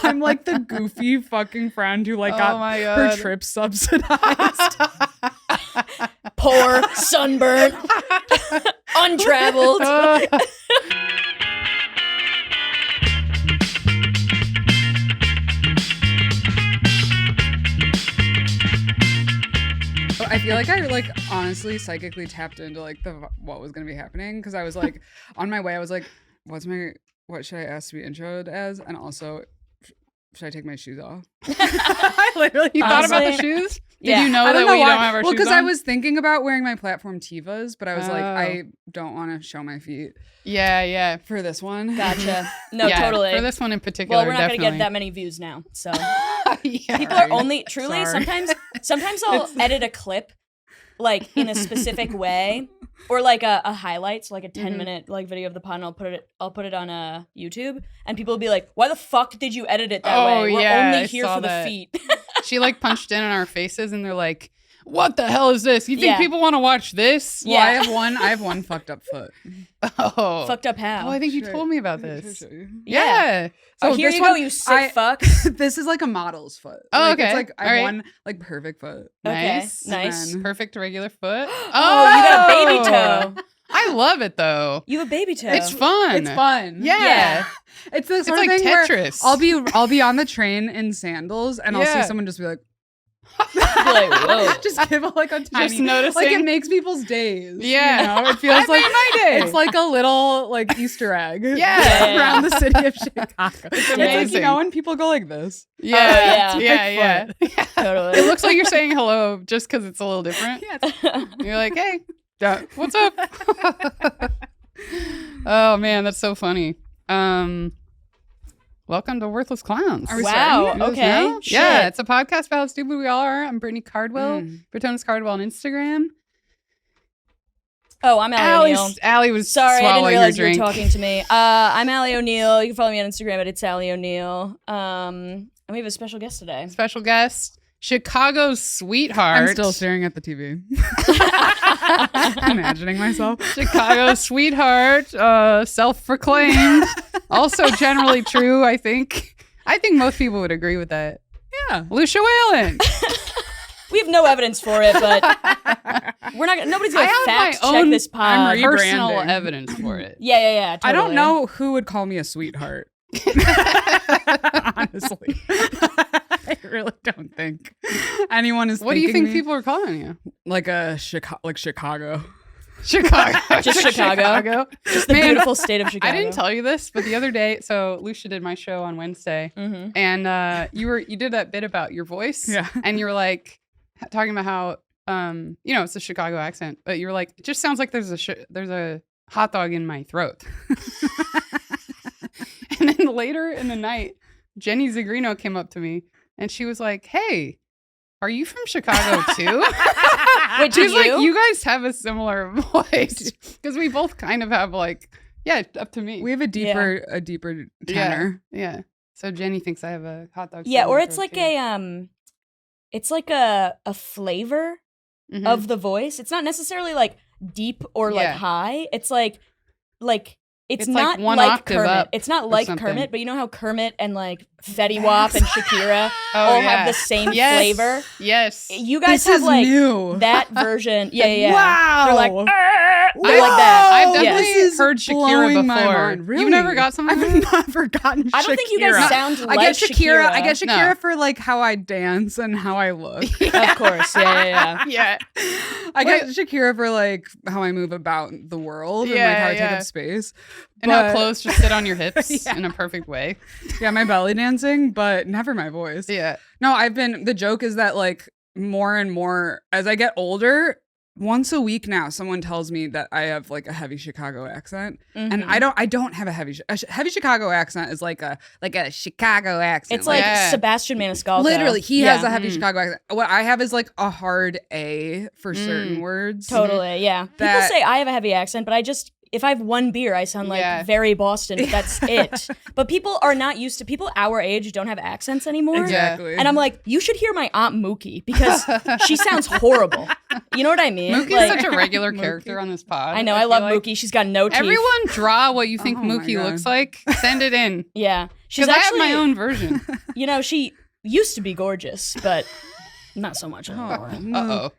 I'm like the goofy fucking friend who like got her trip subsidized. Poor, sunburn, untraveled. I feel like I like honestly psychically tapped into like what was gonna be happening because I was like on my way I was like what should I ask to be introed as, and also should I take my shoes off? I literally thought about the shoes. Did you know that we don't have our shoes on? Well, because I was thinking about wearing my platform Tevas, but I was like, I don't want to show my feet. Yeah. For this one. Gotcha. No, totally. For this one in particular, well, we're not going to get that many views now, so. People are only, truly, Sorry. sometimes I'll edit a clip, like, in a specific way, or like a highlight, so like a 10-minute like video of the pod, and I'll put it on YouTube, and people will be like, "Why the fuck did you edit it that way? We're only here for the feet." She like punched in our faces, and they're like, "What the hell is this? You think people want to watch this?" Well, I have one fucked up foot. Oh, fucked up how? Oh, I think you told me about this. Yeah. So here you go, you sick fuck. This is like a model's foot. Oh, okay. It's like I have one like perfect foot. Nice. Nice. Perfect regular foot. Oh, you got a baby toe. I love it though. You have a baby toe. It's fun. It's fun. Yeah. It's the sort of like thing Tetris. Where I'll be on the train in sandals and I'll see someone just be like, like, whoa. Just give like a tiny, just noticing. like it makes people's days. Yeah. You know? It feels like my day. It's like a little like Easter egg. Yeah. Around the city of Chicago. It's like, amazing. you know, when people go like this. Yeah. Totally. It looks like you're saying hello just because it's a little different. Yeah. You're like, hey, what's up? Oh man, that's so funny. Welcome to Worthless Clowns. Wow. Okay. Yeah, it's a podcast about how stupid we all are. I'm Brittany Cardwell. Brittany's Cardwell on Instagram. Oh, I'm Allie O'Neill. Allie was sorry, I didn't realize you were drink. talking to me. I'm Allie O'Neill. You can follow me on Instagram at It's Allie O'Neill. And we have a special guest today. Special guest, Chicago's sweetheart. I'm still staring at the TV. Imagining myself. Chicago's sweetheart, self-proclaimed. Also generally true, I think. I think most people would agree with that. Yeah. Lucia Whalen. We have no evidence for it, but we're not. Nobody's gonna fact check this pod. I'm personal rebranding. evidence for it. Yeah. Totally. I don't know who would call me a sweetheart. Honestly. I really don't think anyone is. What do you think me people are calling you? Like a Chicago. Chicago. Just Chicago. Just the beautiful state of Chicago. I didn't tell you this, but the other day, so Lucia did my show on Wednesday, and you did that bit about your voice, and you were like talking about how it's a Chicago accent, but you were like, it just sounds like there's a hot dog in my throat. And then later in the night, Jenny Zagrino came up to me and she was like, "Hey, are you from Chicago too?" Wait, she's like, "You guys have a similar voice," because we both kind of have like, up to me. We have a deeper tenor. Yeah. So Jenny thinks I have a hot dog. Yeah, or it's like a flavor of the voice. It's not necessarily like deep or like high. It's like it's not one like octave Kermit. up It's not like something. Kermit, but you know how Kermit and like Fetty Wap and Shakira all have the same flavor? Yes. You guys This have is like new. that version. Yeah. Wow. They're like, They're like that. I've definitely This is heard Shakira blowing my before. mind. Really? You've never got something? I've never gotten Shakira. I don't think you guys sound like I get Shakira. I get No. Shakira for like how I dance and how I look. Of course. Yeah. Yeah. I get Shakira for like how I move about the world and like how I take up space. And how clothes just sit on your hips in a perfect way. Yeah, my belly dancing, but never my voice. Yeah. No, the joke is that like more and more as I get older, once a week now, someone tells me that I have like a heavy Chicago accent, and I don't have a heavy Chicago accent. Is like a Chicago accent. It's like Sebastian Maniscalco. Literally, he has a heavy Chicago accent. What I have is like a hard A for certain words. Totally, yeah. People say I have a heavy accent, but if I have one beer, I sound like very Boston. That's it. But people are not used to, people our age don't have accents anymore. Exactly. And I'm like, you should hear my Aunt Mookie because she sounds horrible. You know what I mean? Mookie's like, such a regular character on this pod. I know, I love Mookie. She's got no teeth. Everyone draw what you think Oh my Mookie God. looks like. Send it in. Yeah. She's I have actually my own version. You know, she used to be gorgeous, but not so much anymore.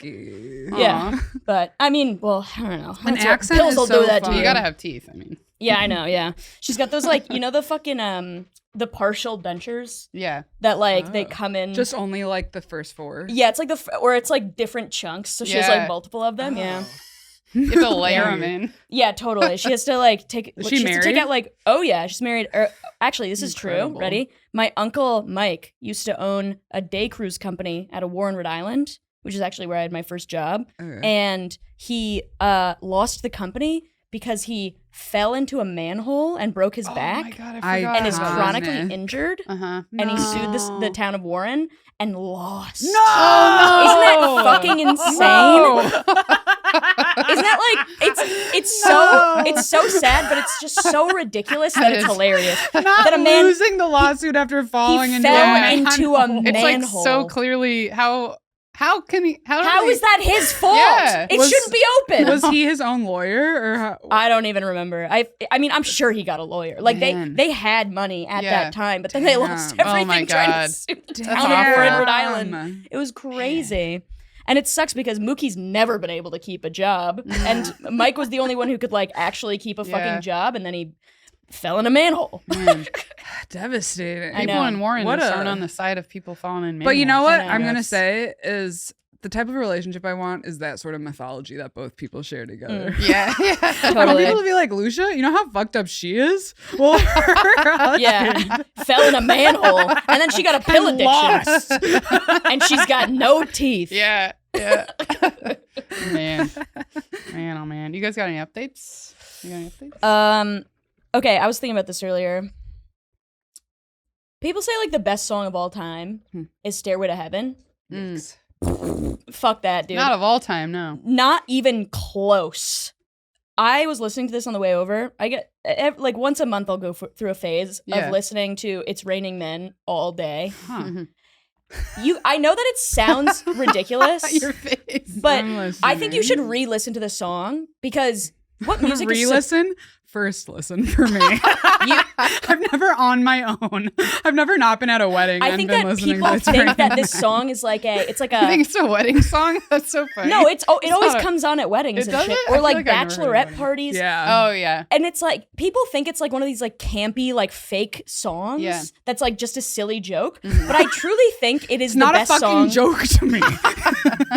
Yeah, but I mean, well, I don't know. An accent pills is will so do that fun. to You you. gotta have teeth. I mean, Yeah, I know. Yeah, she's got those like the fucking the partial dentures yeah. that like they come in. Just only like the first 4. Yeah, it's like or it's like different chunks, so she has like multiple of them. Yeah. You have to layer them in. Yeah, totally. She has to like take. Is she she has to married? take out like. Oh yeah, she's married. Actually, this is Incredible. true. Ready? My uncle Mike used to own a day cruise company out of Warren, Rhode Island, which is actually where I had my first job. Okay. And he lost the company because he fell into a manhole and broke his back. Oh my god, I forgot. And is about chronically that. injured. Uh-huh. And he sued the town of Warren and lost. No! Isn't that fucking insane? Isn't that like it's so sad, but it's just so ridiculous that it's hilarious. Not that a man losing the lawsuit after falling he into fell a into a manhole. It's like manhole. so clearly how can he How is that his fault? Yeah. It shouldn't be open. Was he his own lawyer or how? I don't even remember. I mean, I'm sure he got a lawyer. Like Man. they had money at Yeah. that time, but then they lost Damn. Oh my everything trying God. to sue the That's town of Warren, Rhode Damn. Island. It was crazy. And it sucks because Mookie's never been able to keep a job. And Mike was the only one who could like actually keep a Yeah. fucking job, and then he fell in a manhole. Man, Devastating. I people know. in Warren What just a- aren't on the side of people falling in manholes. But you know what I know. I'm gonna That's- say is the type of relationship I want is that sort of mythology that both people share together. Yeah. I want Totally. people to be like, Lucia, you know how fucked up she is? Well, her husband Yeah, fell in a manhole, and then she got a pill addiction, lost. and she's got no teeth. Yeah. Yeah. Man, oh man. You guys got any updates? You got any updates? Okay, I was thinking about this earlier. People say like the best song of all time is "Stairway to Heaven." Fuck that, dude. Not of all time, no. Not even close. I was listening to this on the way over. I get like once a month I'll go through a phase Yeah. of listening to "It's Raining Men" all day. Huh. I know that it sounds ridiculous, Your face. but I'm I think you should listening. re-listen to the song because what music is Re-listen? First listen for me. I've never on my own. I've never not been at a wedding I and think been that listening people to It's think Raining that this Men. song is like it's like I think a it's a wedding song. That's so funny. no, it always not a- comes on at weddings It and does shit, it? I or feel like like I've never heard of bachelorette wedding. parties. Yeah. Oh yeah. And it's like people think it's like one of these like campy like fake songs Yeah. that's like just a silly joke, but I truly think it is It's not the a best fucking song. joke to me.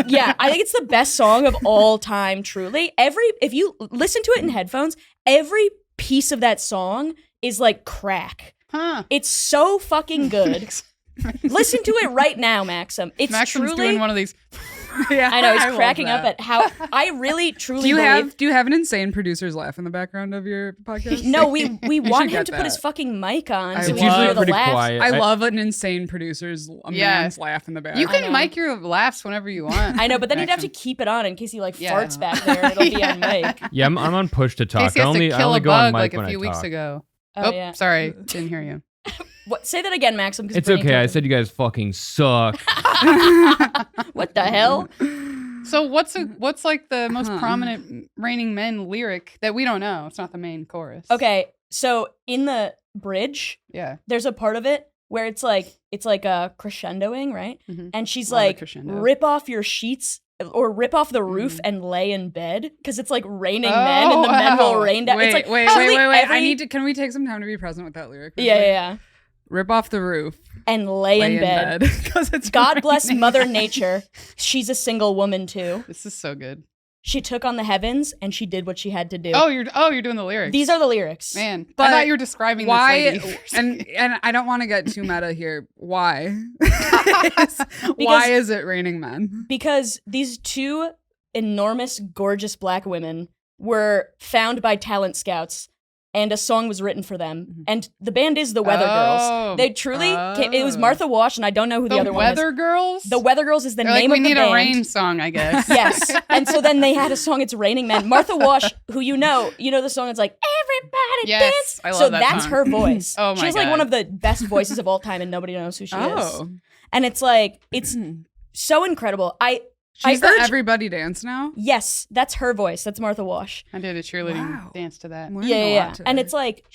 Yeah, I think it's the best song of all time. Truly, if you listen to it in headphones, every piece of that song is like crack. Huh. It's so fucking good. Listen to it right now, Maxim. It's Maxim's truly. doing one of these. Yeah, I know he's love cracking that. up at how I really truly Do you believe. have an insane producer's laugh in the background of your podcast? No, we want should him get to put his that. fucking mic on. I So love- we can hear It's the pretty laughs. quiet. I love an insane producer's man's laugh in the background. You I can know. mic your laughs whenever you want. I know, but then he'd have to Maxim. keep it on in case he like Yeah. farts back there. It'll be on mic. Yeah, I'm on push to talk. Casey has to I kill only a go on bug mic like when a few I weeks talk. ago. Oh, yeah. Sorry, didn't hear you. What? Say that again, Maxim. 'Cause It's Brittany okay. I told said you guys fucking suck. me. What the hell? So what's like the most Huh. prominent Raining Men lyric that we don't know? It's not the main chorus. Okay, so in the bridge, Yeah. there's a part of it where it's like a crescendoing, right? Mhm. And she's Love a like, crescendo. rip off your sheets or rip off the roof and lay in bed because it's like raining men and the men will wow. rain down. Wait, It's like wait. truly I every- need to. Can we take some time to be present with that lyric? Yeah, yeah, yeah. Rip off the roof. And lay in bed. because it's God bless raining. Mother Nature. She's a single woman too. This is so good. She took on the heavens and she did what she had to do. Oh, you're doing the lyrics. These are the lyrics. Man, But I thought you were describing Why? this lady. And I don't want to get too meta here. Why? Why is it raining men? Because these two enormous, gorgeous black women were found by talent scouts, and a song was written for them. And the band is the Weather Oh. Girls. They truly, it was Martha Wash, and I don't know who the other one is. Weather Girls. The Weather Girls is the They're name like, of we the need band. a rain song, I guess. Yes. And so then they had a song, It's Raining Men. Martha Wash, who you know the song, it's like, everybody Yes, dance. I love so that that's song. her voice. Oh my She's like God. one of the best voices of all time, and nobody knows who she is. Oh. And it's like, it's so incredible. She's the everybody dance now? Yes, that's her voice. That's Martha Wash. I did a cheerleading dance to that. Yeah. And it's like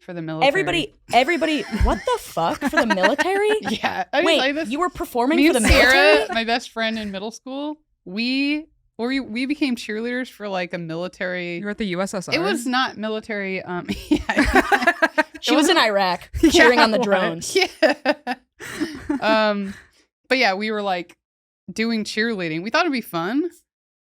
for the military. Everybody, what the fuck? For the military? Yeah. I Wait, like this. you were performing Me for the and Sarah, military? my best friend in middle school, we became cheerleaders for like a military. You were at the USSR? It was not military. She was in Iraq cheering on the drones. Yeah. But yeah, we were like doing cheerleading. We thought it'd be fun.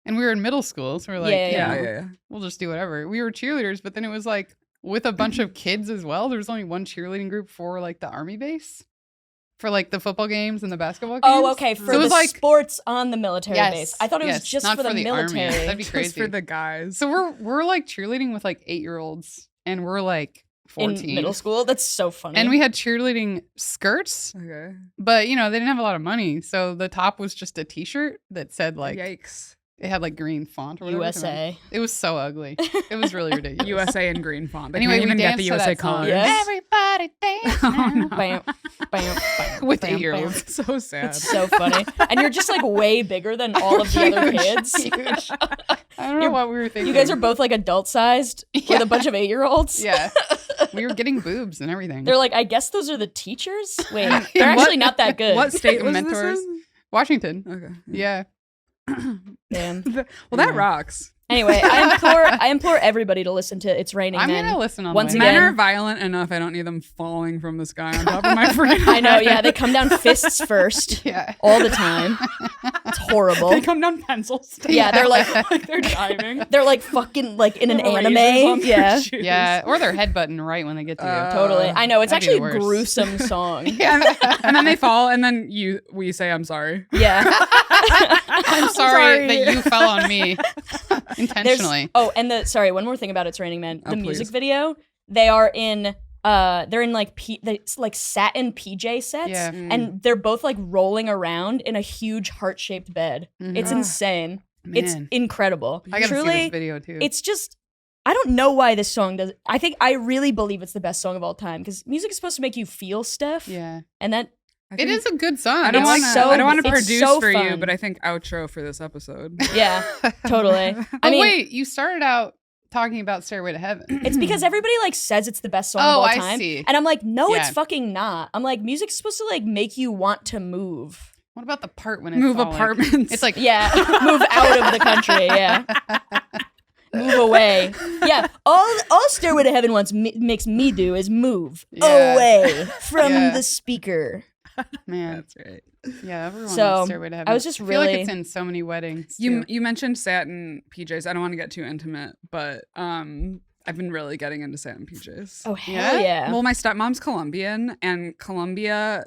And we were in middle school. So we're like, yeah. We'll just do whatever. We were cheerleaders, but then it was like with a bunch of kids as well. There was only one cheerleading group for like the army base. For like the football games and the basketball games. Oh, okay. For the sports on the military base. I thought it was just for the military. Army. That'd be crazy. Just for the guys. So we're like cheerleading with like 8-year-olds and we're like 14. In middle school? That's so funny. And we had cheerleading skirts. Okay. But, they didn't have a lot of money. So the top was just a t-shirt that said like... Yikes. It had like green font or whatever. USA. It was so ugly. It was really ridiculous. USA in green font. They anyway, can't even get the USA colors. Yes. Everybody dance now. With 8-year-olds. So sad. It's so funny. And you're just like way bigger than all of the other kids. Huge. I don't know what we were thinking. You guys are both like adult sized with a bunch of 8-year-olds. Yeah. We were getting boobs and everything. They're like, I guess those are the teachers? Wait, they're actually not that good. What state was mentors? This in? Washington. Okay. Yeah. Damn. Well, that rocks. Anyway, I implore everybody to listen to It's Raining Men. I'm going to listen on once the again. way. Men are violent enough. I don't need them falling from the sky on top of my freaking I know, yeah. They come down fists first. Yeah. All the time. It's horrible. They come down pencils. Yeah, they're like they're diving. they're like fucking like in an Razors anime. on their shoes. Yeah. Or they're headbutting right when they get to you. Totally. I know. It's That'd actually be a the worst. gruesome song. And then they fall, and then we say, "I'm sorry." Yeah. I'm sorry that you fell on me intentionally. One more thing about It's Raining Men. The music please. video, they're in like satin PJ sets, Yeah. and they're both like rolling around in a huge heart-shaped bed. It's insane. It's Man. incredible. I gotta Truly, see this video too. it's just I don't know why this song does. I really believe it's the best song of all time because music is supposed to make you feel stuff. Yeah. And that It is a good song. I don't want to it's produce so for you, fun. but I think outro for this episode. yeah, totally. Wait, you started out talking about Stairway to Heaven. It's because everybody like says it's the best song of all I time. see. And I'm like, no, Yeah. it's fucking not. I'm like, music's supposed to like make you want to move. What about the part when it's Move all, like- apartments. it's like Yeah. Move out of the country. Yeah. Move away. Yeah. All Stairway to Heaven makes me do is move Yeah. away from Yeah. the speaker. man. That's right. Yeah, everyone So, loves Stairway to Heaven. I was just feel like really- it's in so many weddings. You too. you mentioned satin PJs. I don't want to get too intimate, but I've been really getting into satin PJs. Oh, hell yeah. Well, my stepmom's Colombian, and Colombia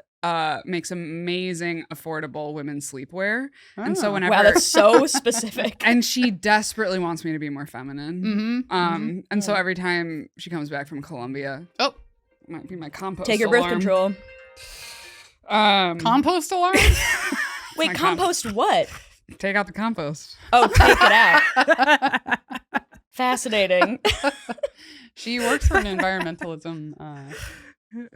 makes amazing, affordable women's sleepwear. And so Oh. whenever Wow, that's so specific. and she desperately wants me to be more feminine. Mhm. And so every time she comes back from Colombia, might be my compost. Take your birth alarm. control. Compost alarm? Wait, my compost what? Take out the compost. Oh, take it out. Fascinating. She works for an environmentalism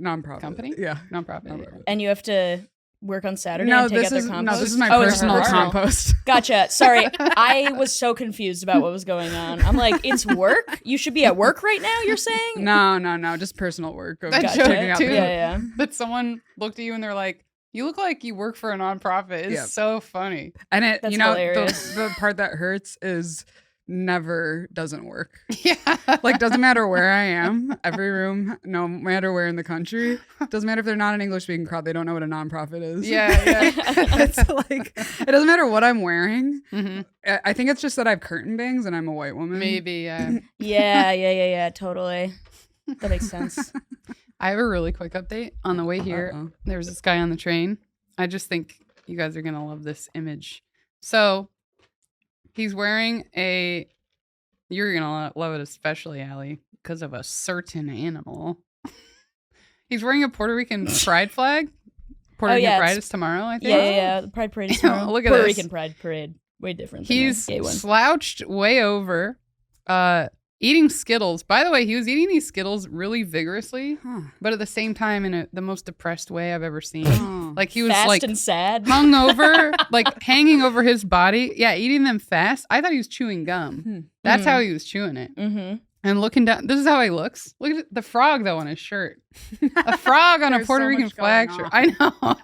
Nonprofit company? Yeah. Nonprofit. And you have to work on Saturday No, and take this out their is compost? this is my Oh, it's personal personal. compost. Gotcha. Sorry. I was so confused about what was going on. I'm like, it's work? You should be at work right now, you're saying? No, just personal work. Of That Gotcha. joke taking out too. the- Yeah. That someone looked at you and they're like, you look like you work for a nonprofit. It's Yeah. so funny. And it, That's you know, hilarious. the part that hurts is never doesn't work. Yeah. Like, doesn't matter where I am, every room, no matter where in the country, doesn't matter if they're not an English speaking crowd, they don't know what a nonprofit is. Yeah. It's like, it doesn't matter what I'm wearing. Mm-hmm. I think it's just that I have curtain bangs and I'm a white woman. Maybe. Yeah. Totally. That makes sense. I have a really quick update. On the way here, Uh-oh. there was this guy on the train. I just think you guys are going to love this image. So he's wearing you're going to love it especially, Allie, because of a certain animal. He's wearing a Puerto Rican pride flag. Puerto Rican yeah, Pride it's- is tomorrow, I think. Yeah. The Pride Parade is tomorrow. Look at Puerto this. Rican Pride Parade. Way different than He's the gay one. slouched way over. eating Skittles. By the way, he was eating these Skittles really vigorously, but at the same time in the most depressed way I've ever seen. Like he was Fast like and sad. hung over, like hanging over his body. Yeah, eating them fast. I thought he was chewing gum. That's how he was chewing it. And looking down, this is how he looks. Look at the frog though on his shirt. A frog on a Puerto Rican flag shirt. I know.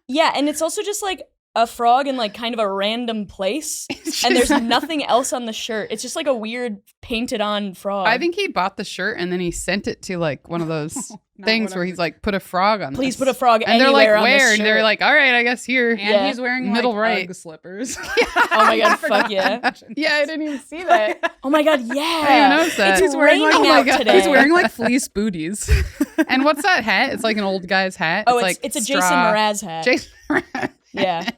Yeah, and it's also just like a frog in like kind of a random place, and there's nothing else on the shirt. It's just like a weird painted on frog. I think he bought the shirt and then he sent it to like one of those things where he's like, put a frog on Please this. put a frog and anywhere they're like, on where? this And they're shirt. like, all right, I guess here. And he's wearing middle like right Ugg slippers. Oh my god, fuck yeah. Yeah, I didn't even see that. Oh my god, I yeah. didn't notice that. It's raining out today. He's wearing like fleece booties. And what's that hat? It's like an old guy's hat. Oh, like it's a straw. Jason Mraz hat. Jason Mraz. Yeah.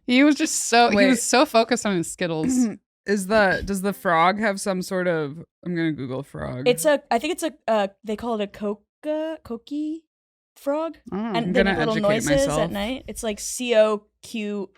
He was just so he was so focused on his Skittles. Does the frog have some sort of? I'm gonna Google frog. I think it's a they call it a coqui frog, and they make little noises at night. It's like COQU.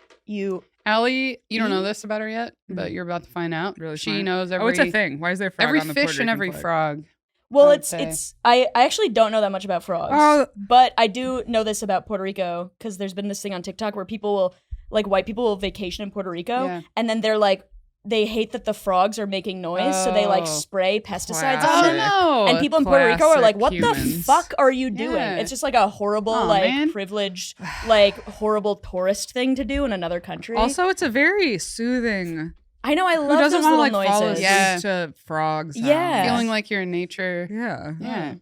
Allie, you don't know this about her yet, but you're about to find out. Really she smart. knows every. Oh, it's a thing. Why is there frog every on the fish Puerto and Rican every flag? frog? Well, I would it's say. I actually don't know that much about frogs, Oh. but I do know this about Puerto Rico because there's been this thing on TikTok where people will like white people will vacation in Puerto Rico, and then they're like they hate that the frogs are making noise, so they like spray pesticides on them. Oh no! And people in Puerto Rico are like, "What humans. the fuck are you doing?" Yeah. It's just like a horrible, privileged, like horrible tourist thing to do in another country. Also, it's a very soothing. I know I Who love doesn't those want to little like follow noises. Yeah. to frogs? Yeah. Feeling like you're in nature. Yeah.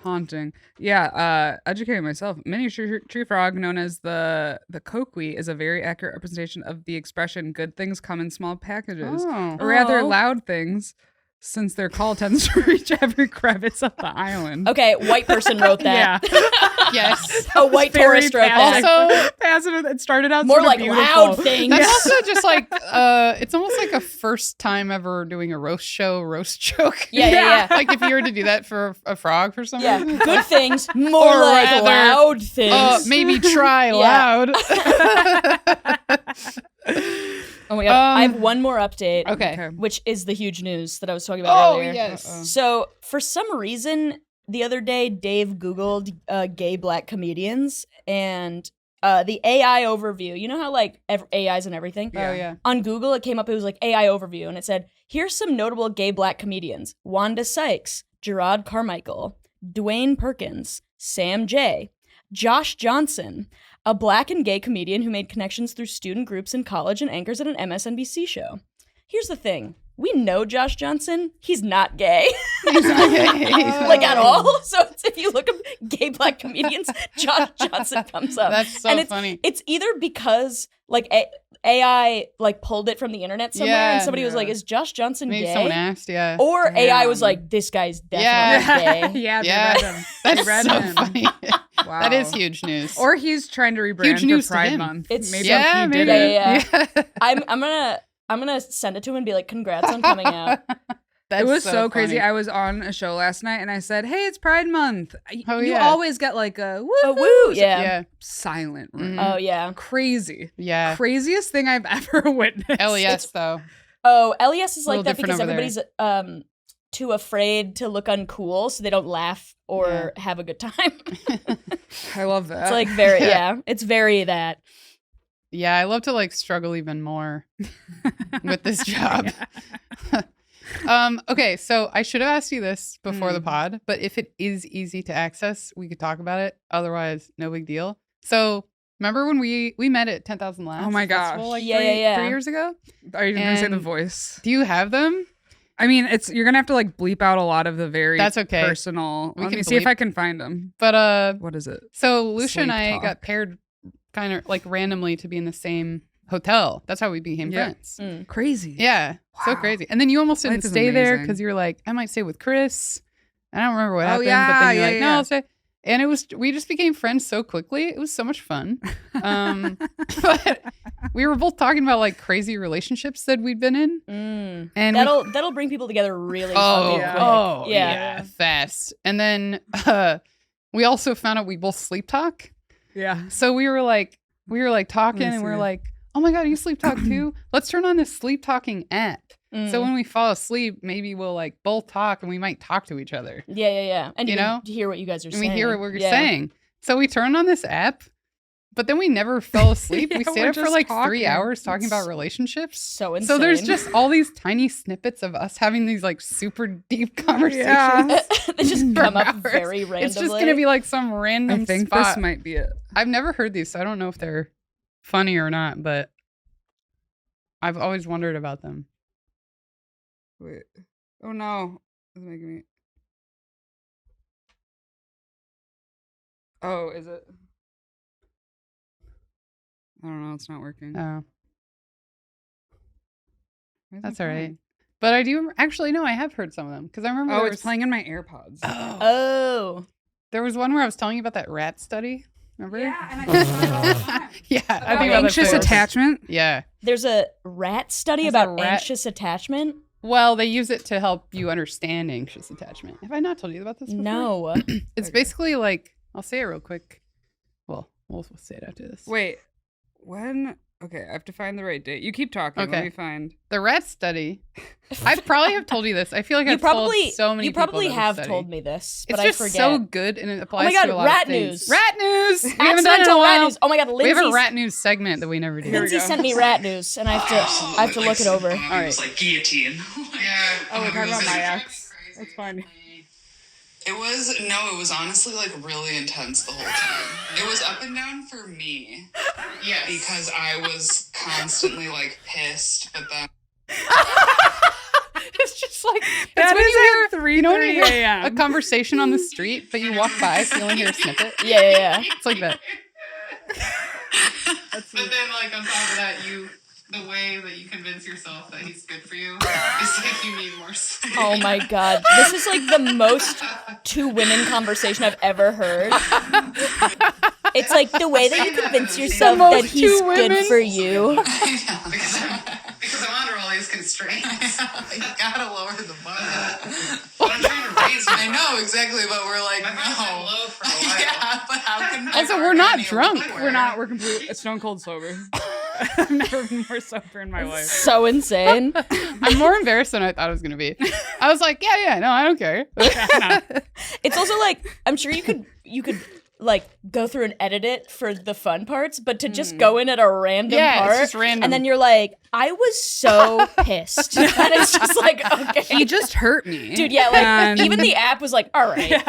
Haunting. Yeah, educating myself. Mini tree frog, known as the coqui, is a very accurate representation of the expression "good things come in small packages," or rather, loud things, since their call tends to reach every crevice of the island. Okay, white person wrote that. Yeah. Yes. A white Very tourist wrote passive. that. Also, Passive. It started out More sort of like beautiful. loud things. that's also just like it's almost like a first time ever doing a roast joke. Yeah. Like if you were to do that for a frog for some Yeah, reason. good things, more Or like rather, loud things. Maybe try Yeah. loud. Oh my god, I have one more update. Okay. Which is the huge news that I was talking about earlier. Yes. So for some reason, the other day, Dave Googled gay black comedians, and the AI overview. You know how like AI's and everything? Oh yeah. On Google, it came up, it was like AI overview, and it said, here's some notable gay black comedians. Wanda Sykes, Gerard Carmichael, Dwayne Perkins, Sam J, Josh Johnson, a black and gay comedian who made connections through student groups in college and anchors at an MSNBC show. Here's the thing. We know Josh Johnson. He's not gay. Like at all. So if you look up gay black comedians, Josh Johnson comes up. That's so funny. It's either because like AI like pulled it from the internet somewhere and somebody was like, is Josh Johnson Maybe gay? someone asked, yeah. Or AI was like, this guy's definitely gay. Yeah, Yeah. they read him. That's They read so him. funny. Wow. That is huge news. Or he's trying to rebrand Huge news for to Pride him. Month. It's- Maybe yeah, he maybe. did it. Yeah. I'm gonna send it to him and be like, congrats on coming out. That's It was so crazy. funny. I was on a show last night and I said, "Hey, it's Pride Month." Oh, You yeah. always get like a woo, Oh woo, yeah. Yeah. silent room. Mhm. Oh yeah. Crazy. Yeah. Craziest thing I've ever witnessed. LES though. Oh, LES is A like little that different because over there. everybody's too afraid to look uncool, so they don't laugh or have a good time. I love that. It's like very it's very that. Yeah, I love to like struggle even more with this job. Okay, so I should have asked you this before the pod, but if it is easy to access, we could talk about it. Otherwise, no big deal. So remember when we met at 10,000 Laughs? Oh my Festival, gosh. like Yeah. 3 years ago? Are you going to say the and- voice? Do you have them? I mean, you're going to have to like bleep out a lot of the very That's okay. personal. We Let can me see if bleep. I can find them. But What is it? so Lucia and Sleep I talk. got paired kind of like randomly to be in the same hotel. That's how we became Yeah. friends. Crazy. Yeah, so Wow. crazy. And then you almost didn't Life is stay there amazing. because you were like, I might stay with Chris. I don't remember what Oh, happened, but yeah, then you're yeah, like, no, yeah. I'll stay. And we just became friends so quickly. It was so much fun. But we were both talking about like crazy relationships that we'd been in. And That'll bring people together really fucking quick. yeah, fast. And then we also found out we both sleep talk. Yeah. So we were like talking, Let me and we were see. like, oh my god, you sleep talk too? Let's turn on this sleep talking app. So when we fall asleep, maybe we'll like both talk and we might talk to each other. Yeah. And you know, hear what you guys are saying. And we hear what we're saying. So we turned on this app, but then we never fell asleep. We stayed up for like 3 hours talking about relationships. So insane. So there's just all these tiny snippets of us having these like super deep conversations. They just come up very randomly. It's just gonna be like some random I think spot. this might be it. I've never heard these, so I don't know if they're funny or not, but I've always wondered about them. Wait. Oh no. It's making me. Oh, is it? I don't know. It's not working. Oh. That's all right. But I do actually know I have heard some of them because I remember. Oh, it's playing in my AirPods. Oh. There was one where I was telling you about that rat study. Remember? Yeah, and I think about it all the time. Yeah. I About think about anxious that too. attachment. Yeah. There's a rat study There's about a rat- anxious attachment. Well, they use it to help you understand anxious attachment. Have I not told you about this before? No. It's basically like, I'll say it real quick. Well, we'll say it after this. Wait, when? Okay, I have to find the right date. You keep talking. Okay. Let me find. The rat study. I probably have told you this. I feel like I've told so many people You probably about this have study. told me this, but It's I just forget. so good and it applies my God, to a lot rat of things. news. Rat news. We haven't done it in a Accidental rat while. news. Oh my God, We have a Lindsay's- rat news segment that we never do. Lindsay sent me rat news, and I have to look it over. All right. It's like guillotine. Oh, we're talking about my ex. That's fine. It was honestly like really intense the whole time. It was up and down for me. Yes. Because I was constantly like pissed, but then It's just like That when is you at hear, 3:30 you know when you hear a.m. a conversation on the street, but you walk by, so you only hear a snippet. Yeah. It's like that. But then, like, on top of that, the way that you convince yourself that he's good for you is like you need more sleep. Oh my God, this is like the most two women conversation I've ever heard. It's like the way that you convince yourself that he's good for you. Because I'm under all these constraints. You gotta lower the bar. But I'm trying to raise I know exactly, but we're like, my bar's been no. low for a while. Yeah, but how can Also, we're not drunk. We're not. We're completely stone cold sober. I've never been more sober in my life. So insane. I'm more embarrassed than I thought it was going to be. I was like, yeah, no, I don't care. It's also like, I'm sure you could like go through and edit it for the fun parts, but to just go in at a random part, it's just random. and then you're like, I was so pissed. And it's just like, okay. He just hurt me. Dude, yeah, like And- even the app was like, all right. The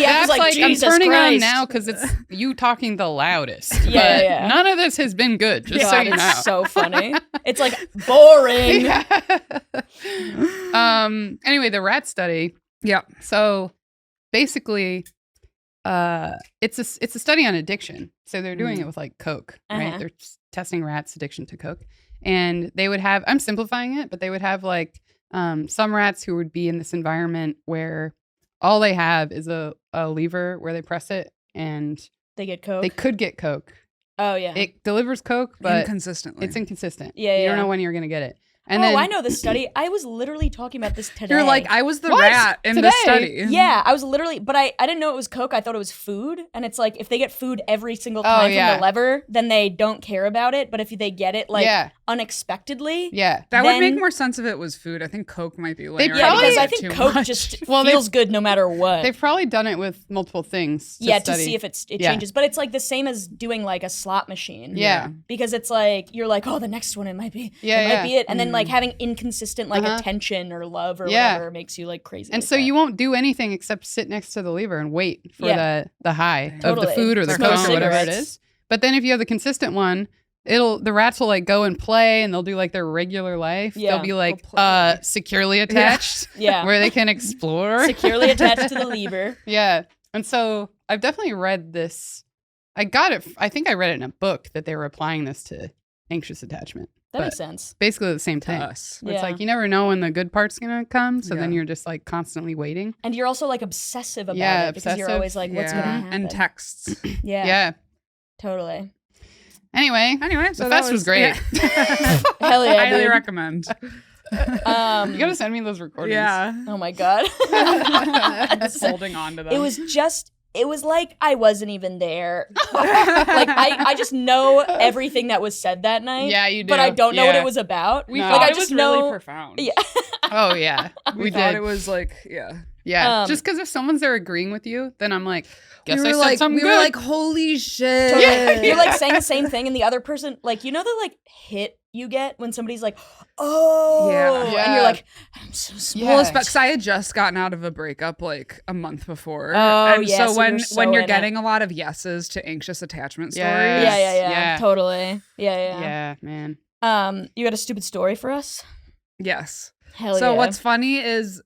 app That's was like, Jesus I'm turning Christ. on now because it's you talking the loudest. Yeah, but yeah. none of this has been good, just so God, you know. it's so funny. It's like boring. Anyway, the rat study. Yeah. So basically, it's a study on addiction. So they're doing it with like Coke, right? Uh-huh. They're testing rats' addiction to Coke, and they would have. I'm simplifying it, but they would have like some rats who would be in this environment where all they have is a lever where they press it, and They get Coke. they could get Coke. Oh yeah. It delivers Coke, but Inconsistently. it's inconsistent. Yeah, You yeah. don't know when you're gonna get it. And oh, then I know this study. I was literally talking about this today. You're like, I was the What? rat in the Today? study. Yeah, I was literally, but I didn't know it was Coke. I thought it was food. And it's like, if they get food every single time yeah. from the lever, then they don't care about it. But if they get it like Yeah. unexpectedly, Yeah. That would Then- make more sense if it was food. I think Coke might be layering yeah, probably because I it think too Coke much. just Well, they- feels good no matter what. They've probably done it with multiple things. Yeah, study. to see if it Yeah. changes. But it's like the same as doing like a slot machine. Yeah. Because it's like, you're like, oh, the next one, it might be, Yeah, it yeah. might be it. And then like having inconsistent like Uh-huh. attention or love or Yeah. whatever makes you like crazy. And like so that. you won't do anything except sit next to the lever and wait for Yeah. the high of the Totally. food or the Smoke cone or whatever it cigarettes. is. But then if you have the consistent one, the rats will like go and play and they'll do like their regular life. Yeah. They'll be like They'll play. securely attached Yeah. where they can explore. securely attached to the lever. Yeah. And so I've definitely read this. I think I read it in a book that they were applying this to anxious attachment. That But makes sense. basically the same To thing. us. Where It's Yeah. like you never know when the good part's gonna come, so then Yeah. you're just like constantly waiting. And you're also like obsessive about Yeah, it because you're obsessive. always like, what's Yeah. gonna happen? And texts. Yeah, Yeah. totally. Anyway, Anyway, so the that fest was great. yeah. Hell yeah, Highly dude. recommend. You gotta send me those recordings. Yeah. Oh my god. Just holding on to them. It was just it was like I wasn't even there. Like I just know everything that was said that night. Yeah, you do. But I don't know what it was about. We No. thought Like, I it just was really know- profound. Yeah. Oh yeah, We thought it was like, yeah. Yeah, just because if someone's there agreeing with you, then I'm like, guess we I were said like, something we good. were like, holy shit. Totally. You're like saying the same thing, and the other person, like, you know the like hit you get when somebody's like, oh, Yeah. and you're like, I'm so small. Well, because I had just gotten out of a breakup like a month before. Oh, and yeah, so so when you're so when you're in it. getting a lot of yeses to anxious attachment stories. Yeah. Yeah, totally. Yeah. Yeah, man. You got a stupid story for us? Yes. Hell So yeah. what's funny is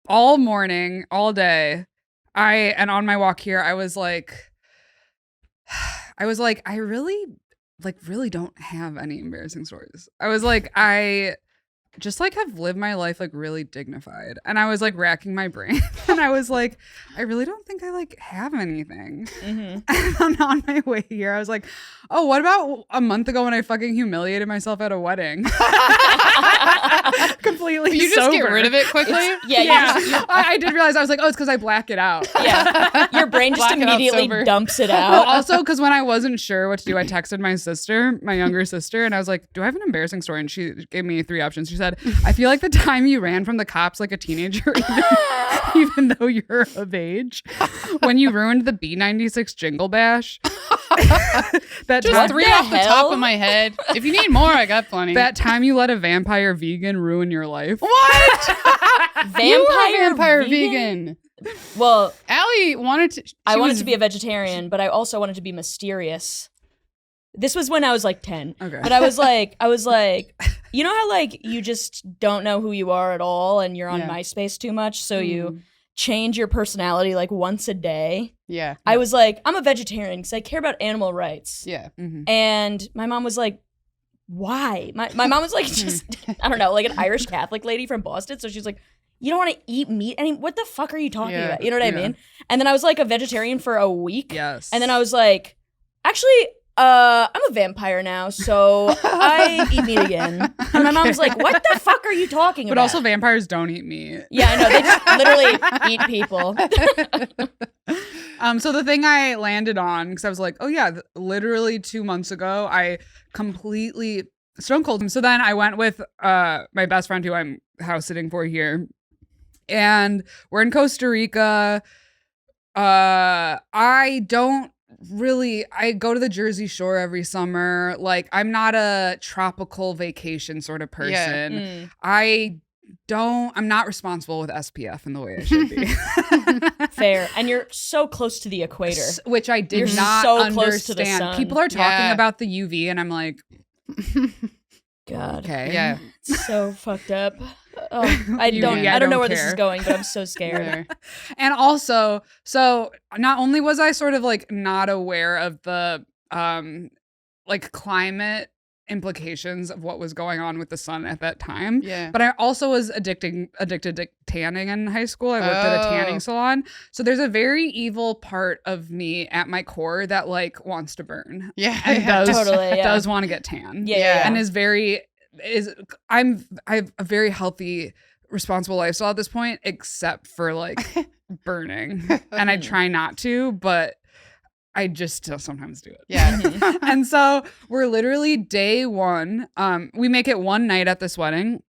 all morning, all day, and on my walk here, I was like, I really don't have any embarrassing stories. I was like, I just like have lived my life like really dignified. And I was like racking my brain and I was like, I really don't think I like have anything. And on my way here, I was like, oh, what about a month ago when I fucking humiliated myself at a wedding? Completely You just get sober. rid of it quickly. Yeah. I did realize I was like, oh, it's because I black it out. Yeah. Your brain just Black it out immediately sober. dumps it Well, out. also because when I wasn't sure what to do, I texted my younger sister, and I was like, do I have an embarrassing story? And she gave me 3 options. She said, I feel like the time you ran from the cops like a teenager, even though you're of age, when you ruined the B96 Jingle Bash. That Just time, 3 the off the top hell? of my head. If you need more, I got plenty. that time you let a vampire vegan ruin your life. What? You were a vampire vegan? vegan. Well, Allie wanted to. I wanted to be a vegetarian, but I also wanted to be mysterious. This was when I was like 10. Okay. But I was like, you know how like you just don't know who you are at all and you're on Yeah. MySpace too much, so you change your personality like once a day. Yeah. I was like, I'm a vegetarian because I care about animal rights. Yeah. And my mom was like, why? My mom was like, just, I don't know, like an Irish Catholic lady from Boston. So she's like, you don't want to eat meat? What the fuck are you talking Yeah, about? You know what I mean? And then I was like a vegetarian for a week. Yes. And then I was like, actually, I'm a vampire now, so I eat meat again. And my mom was like, what the fuck are you talking But about? also vampires don't eat meat. Yeah, I know. They just literally eat people. So the thing I landed on, because I was like, oh yeah, literally 2 months ago, I completely stone cold him. So then I went with my best friend who I'm house sitting for here, and we're in Costa Rica. I go to the Jersey Shore every summer. Like, I'm not a tropical vacation sort of person. I'm not responsible with SPF in the way I should be. Fair. And you're so close to the equator. Which I did You're not so understand. close to the sun. People are talking about the UV, and I'm like, God. okay. Yeah. It's so fucked up. Oh, I You- don't I know don't where this is care. going, but I'm so scared. There. And also, so not only was I sort of like not aware of the like climate implications of what was going on with the sun at that time, Yeah. but I also was addicted to tanning in high school. I worked at a tanning salon. So there's a very evil part of me at my core that like wants to burn Yeah. and does Totally, yeah. does want to get tan. Yeah. And I have a very healthy, responsible lifestyle at this point, except for like burning. And I try not to, but I just still sometimes do it. Yeah. And so we're literally day one. We make it one night at this wedding,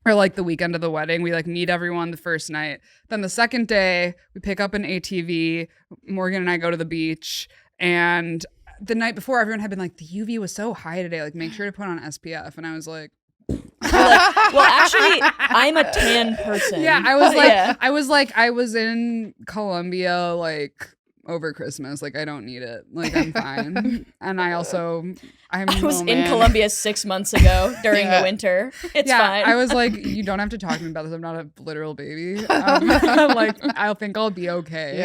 or like the weekend of the wedding. We like meet everyone the first night. Then the second day, we pick up an ATV. Morgan and I go to the beach, and the night before, everyone had been like, the UV was so high today. Like, make sure to put on SPF. And I was like, You're like, well, actually, I'm a tan person. yeah, I was like, Yeah. I was in Colombia like over Christmas. Like, I don't need it. Like, I'm fine. And I was in man. Colombia 6 months ago during the winter. It's fine. I was like, you don't have to talk to me about this. I'm not a literal baby. Like, I think I'll be okay.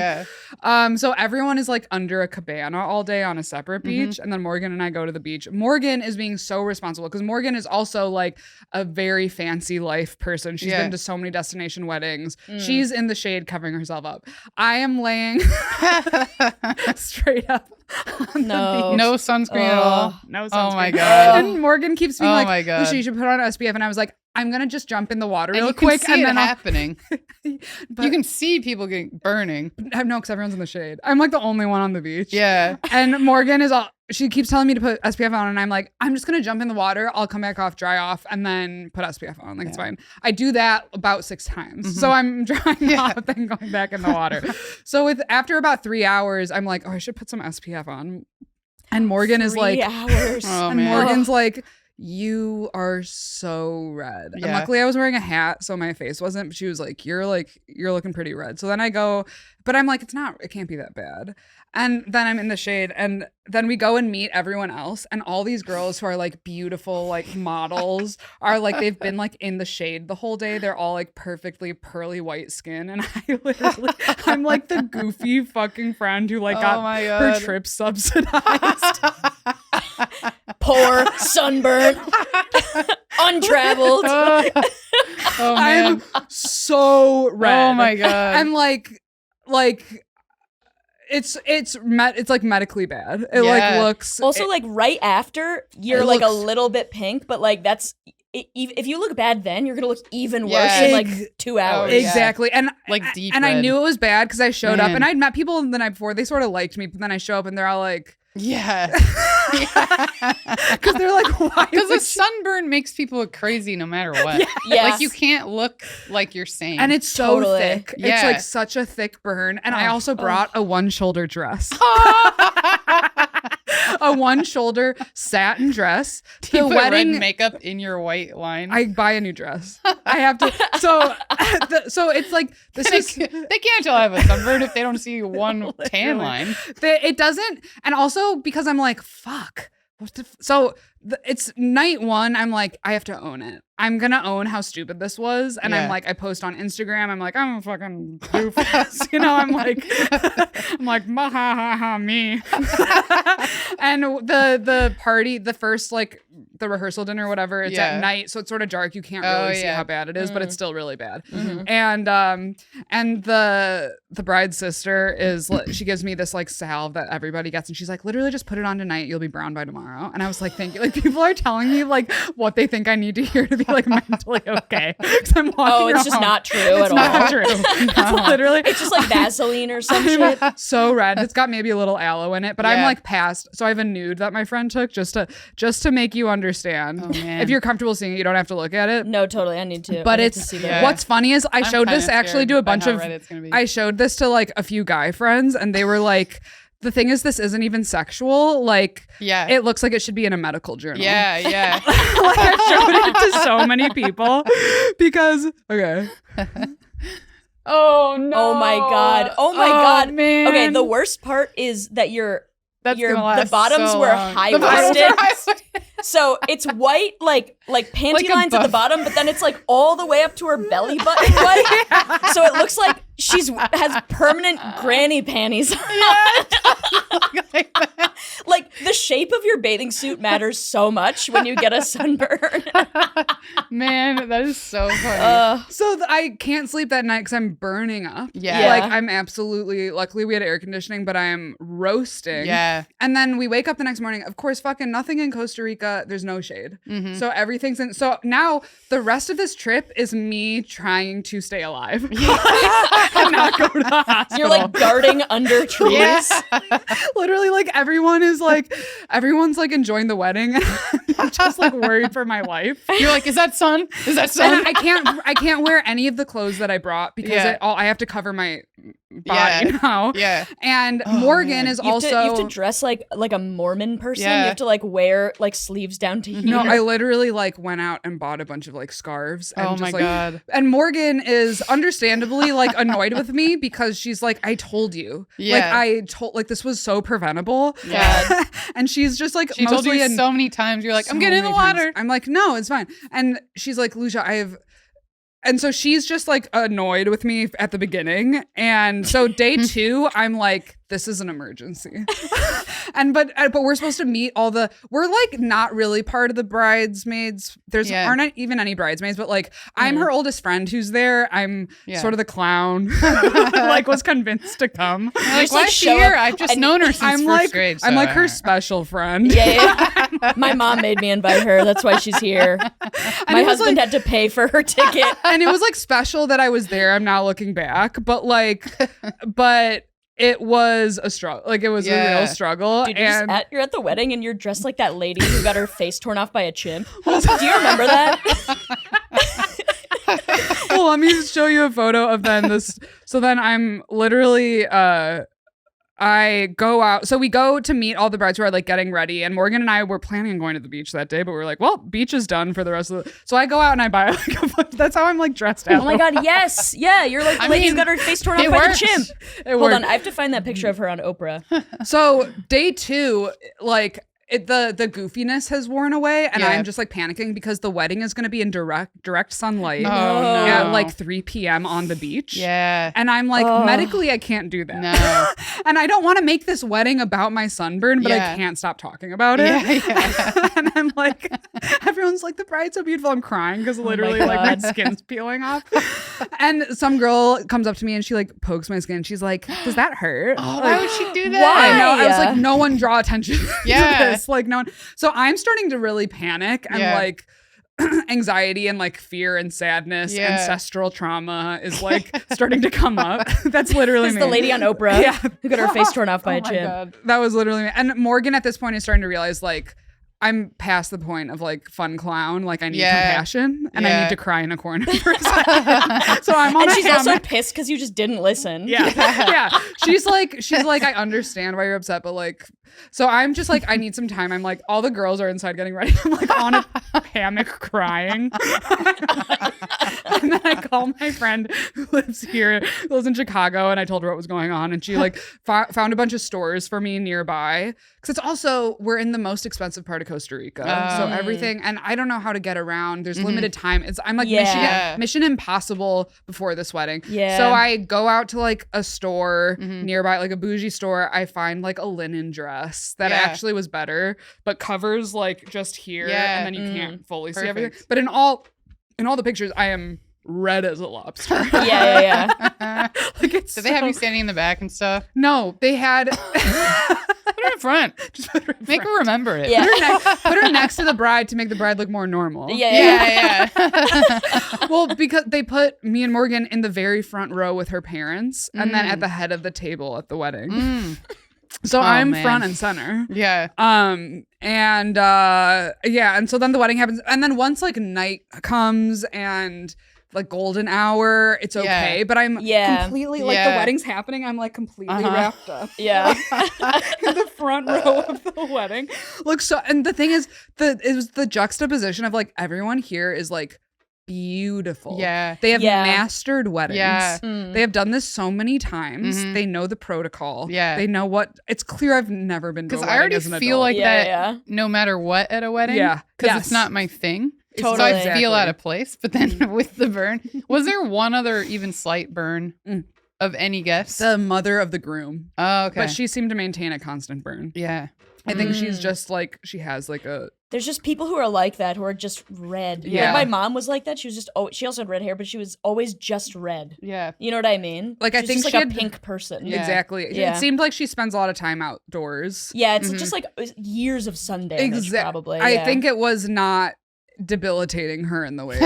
Yeah. So everyone is like under a cabana all day on a separate beach, and then Morgan and I go to the beach. Morgan is being so responsible because Morgan is also like a very fancy life person. She's been to so many destination weddings. She's in the shade covering herself up. I am laying Straight up. On No. the beach. No sunscreen at all. No sunscreen. Oh my God. And Morgan keeps being Oh like, my God. Lucia, you should put on SPF. And I was like, I'm going to just jump in the water And real you can quick. see And it then I'll happening. but, You can see people getting burning. no, because everyone's in the shade. I'm like the only one on the beach. Yeah. And Morgan is all, she keeps telling me to put SPF on. And I'm like, I'm just going to jump in the water. I'll come back off, dry off, and then put SPF on. Like, it's fine. I do that about 6 times. So I'm drying off and going back in the water. So after about 3 hours, I'm like, oh, I should put some SPF on. And Morgan is like, 3 hours. Oh, and man. Morgan's like, you are so red. And Yeah. luckily I was wearing a hat, so my face wasn't, but she was like, you're looking pretty red. So then I go, but I'm like, it can't be that bad. And then I'm in the shade, and then we go and meet everyone else, and all these girls who are like beautiful like models are like, they've been like in the shade the whole day. They're all like perfectly pearly white skin, and I'm like the goofy fucking friend who like got my her God. trip subsidized. Poor, sunburn, untraveled. Oh man. I'm so red. Oh my God. I'm like it's like medically bad. It like Yeah. looks Also, like right after, you're It like a looks- little bit pink, but like that's if you look bad, then you're gonna look even worse Yeah. in like 2 hours. yeah. exactly. And Like deep and I red. knew it was bad because I showed up Man. and I'd met people the night before. They sort of liked me, but then I show up and they're all like, Yeah. because they're like, why? Because would a sunburn makes people look crazy no matter what. Yes. Like you can't look like you're sane. and it's so Totally. thick. It's Yeah. like such a thick burn. And I also brought a one shoulder dress. A one shoulder satin dress. Do you The put wedding red makeup in your white line. I buy a new dress. I have to. So it's like this is. they can't tell I have a sunburn if they don't see one tan line. It doesn't, and also because I'm like, fuck. It's night one. I'm like, I have to own it. I'm gonna own how stupid this was, and I'm Yeah. like, I post on Instagram. I'm like, I'm a fucking doofus, you know. I'm like, ha ha ha me. And the party, the first like the rehearsal dinner, or whatever. It's Yeah. at night, so it's sort of dark. You can't Oh, really see yeah. how bad it is, but it's still really bad. Mhm. And the bride's sister is she gives me this like salve that everybody gets, and she's like, literally just put it on tonight, you'll be brown by tomorrow. And I was like, thank you. Like people are telling me like what they think I need to hear to be like mentally okay. 'Cause I'm walking Oh, it's just around. not true It's at not all. true. It's literally It's just like Vaseline or some shit. so red. It's got maybe a little aloe in it, but I'm Yeah. like past. So I have a nude that my friend took just to make you understand. Oh, man. If you're comfortable seeing it, you don't have to look at it. No, totally. I need to. But I need to it's see Yeah. that. what's funny is I I'm showed this kinda actually scared to a by bunch how of red it's gonna be. I showed this to like a few guy friends, and they were like, the thing is, this isn't even sexual. Like, Yeah. it looks like it should be in a medical journal. Yeah, yeah. Like I showed it to so many people because okay. Oh no. Oh my god. Oh my Oh, god. man. Okay, the worst part is that That's your gonna last the bottoms so were long. high The bottoms waisted. are high-waisted. So it's white, like panty Like a lines at the buff. bottom, but then it's like all the way up to her belly button white. So it looks like has permanent granny panties. Like the shape of your bathing suit matters so much when you get a sunburn. Man, that is so funny. So I can't sleep that night because I'm burning up. Yeah. Like I'm absolutely. Luckily, we had air conditioning, but I am roasting. Yeah. And then we wake up the next morning. Of course, fucking nothing in Costa Rica. There's no shade. So everything's in. So now the rest of this trip is me trying to stay alive and not go to the hospital. You're like darting under trees. Yeah. Literally, like everyone's like enjoying the wedding. I'm just like worried for my life. You're like, is that sun? Is that sun? And I can't wear any of the clothes that I brought because Yeah. I have to cover my body Yeah. now. Yeah. And Oh, Morgan man. is You also have to dress like a Mormon person. Yeah. You have to like wear like sleeves down to here. no, I literally like went out and bought a bunch of like scarves and Oh just my like God. and Morgan is understandably like annoyed with me because she's like, I told you. Yeah. Like I told like this was so preventable. Yeah. And she's just like She told mostly you in so many times. You're like, I'm so getting in the many times. water. I'm like, no, it's fine. And she's like, Lucia, And so she's just like annoyed with me at the beginning. And so day 2, I'm like, this is an emergency. but we're supposed to meet we're like not really part of the bridesmaids. Aren't even any bridesmaids, but like I'm her oldest friend who's there. I'm sort of the clown, like was convinced to come. Like, why is she here? I've just known her since first grade. So. I'm like her special friend. Yeah. My mom made me invite her. That's why she's here. My husband had to pay for her ticket. And it was like special that I was there. I'm now looking back, but it was a struggle. Like it was a real struggle. Dude, you're at the wedding and you're dressed like that lady who got her face torn off by a chimp. Do you remember that? Well, let me show you a photo of then this. So then I'm literally I go out. So we go to meet all the brides who are like getting ready. And Morgan and I were planning on going to the beach that day, but we were like, well, beach is done for the rest of the. So I go out and I buy like that's how I'm like dressed out. Oh my God, yes. Yeah, you're like the lady who got her face torn off by the chimp. Hold on, I have to find that picture of her on Oprah. So day 2, like the goofiness has worn away, and I'm just like panicking because the wedding is going to be in direct sunlight at like 3 p.m. on the beach. Yeah. And I'm like, medically, I can't do that. No. And I don't want to make this wedding about my sunburn, but I can't stop talking about it. Yeah. And I'm like, everyone's like, the bride's so beautiful. I'm crying because literally like my skin's peeling off. And some girl comes up to me and she like pokes my skin. She's like, does that hurt? Oh, like, why would she do that? I know. I was like, no one draw attention to this. Like no one. So I'm starting to really panic and like anxiety and like fear and sadness, ancestral trauma is like starting to come up. That's literally me. The lady on Oprah who got her face torn off by a chimp. God. That was literally me. And Morgan at this point is starting to realize like I'm past the point of like fun clown. Like I need compassion and I need to cry in a corner for a second. So I'm on and she's also pissed because you just didn't listen. Yeah. She's like, I understand why you're upset, but like, so I'm just like, I need some time. I'm like, all the girls are inside getting ready. I'm like on a hammock crying. And then I call my friend who lives in Chicago, and I told her what was going on. And she like found a bunch of stores for me nearby. Because it's also, we're in the most expensive part of Costa Rica. So everything, and I don't know how to get around. There's limited time. I'm like mission impossible before this wedding. Yeah. So I go out to like a store nearby, like a bougie store. I find like a linen dress that actually was better, but covers like just here, and then you can't fully see everything. But in all the pictures, I am red as a lobster. Yeah. Like it's Did they have you standing in the back and stuff? No, they had. Put her in front. Just put her in Make her remember it. Yeah. Put her next to the bride to make the bride look more normal. Yeah. Well, because they put me and Morgan in the very front row with her parents, and then at the head of the table at the wedding. So I'm front and center. Yeah. And so then the wedding happens, and then once like night comes and like golden hour, it's okay. But I'm completely like the wedding's happening. I'm like completely wrapped up. Yeah. In the front row of the wedding. Look, so, and the thing is, it was the juxtaposition of like everyone here is like beautiful. Yeah. They have mastered weddings. Yeah. They have done this so many times. They know the protocol. Yeah. They know what it's clear I've never been to a wedding. Because I already as an feel adult. like that no matter what at a wedding. Yeah. Because it's not my thing. Totally. So I feel out of place. But then with the burn, was there one other even slight burn of any guess? The mother of the groom. Oh, okay. But she seemed to maintain a constant burn. Yeah. I think she's just like, she has like a... There's just people who are like that, who are just red. Yeah. Like my mom was like that. She was just, she also had red hair, but she was always just red. Yeah. You know what I mean? Like, I think just she like had a pink person. Yeah. Exactly. Yeah. It seemed like she spends a lot of time outdoors. Yeah, it's just like years of sun damage, probably. I think it was not debilitating her in the way.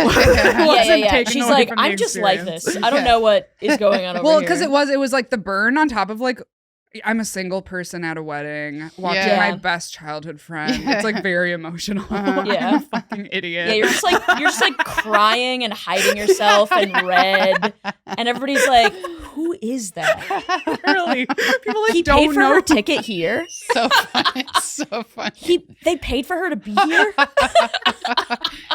She's like, I'm just like this. I don't know what is going on over here. Well, because it was like the burn on top of like, I'm a single person at a wedding watching my best childhood friend. It's like very emotional. I'm a fucking idiot. Yeah, you're just like crying and hiding yourself and red, and everybody's like, "Who is that?" Really? People like he don't paid for know her ticket here. So funny. So funny. They paid for her to be here,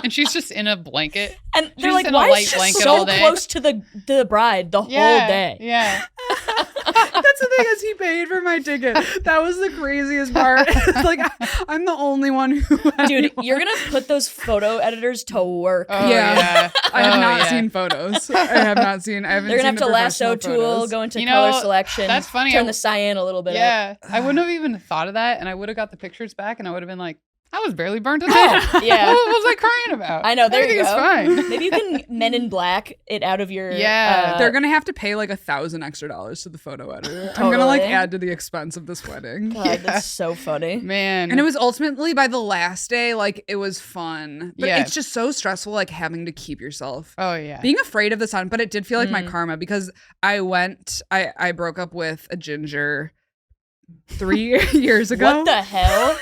and she's just in a blanket. And they're she's like, in "Why a light is she blanket so all day. close to the bride the whole day?" Yeah. That's the thing, is he paid for my ticket. That was the craziest part. It's like I'm the only one who Dude, you're gonna put those photo editors to work. Oh, Yeah. I have not yeah. seen photos. I haven't They're seen gonna have the to lasso professional tool, photos. go into You color know, selection. that's funny. Turn the cyan a little bit up. Yeah, I wouldn't have even thought of that, and I would have got the pictures back, and I would have been like, I was barely burnt at all. Yeah. What was I crying about? I know, there you Everything is go. fine. Maybe you can Men in Black it out of your Yeah. They're gonna have to pay like $1,000 extra to the photo editor. I'm gonna like Totally. add to the expense of this wedding. God, that's so funny. Man. And it was ultimately by the last day, like it was fun. But Yeah. it's just so stressful, like having to keep yourself. Oh, yeah. Being afraid of the sun, but it did feel like my karma because I broke up with a ginger 3 years ago. What the hell?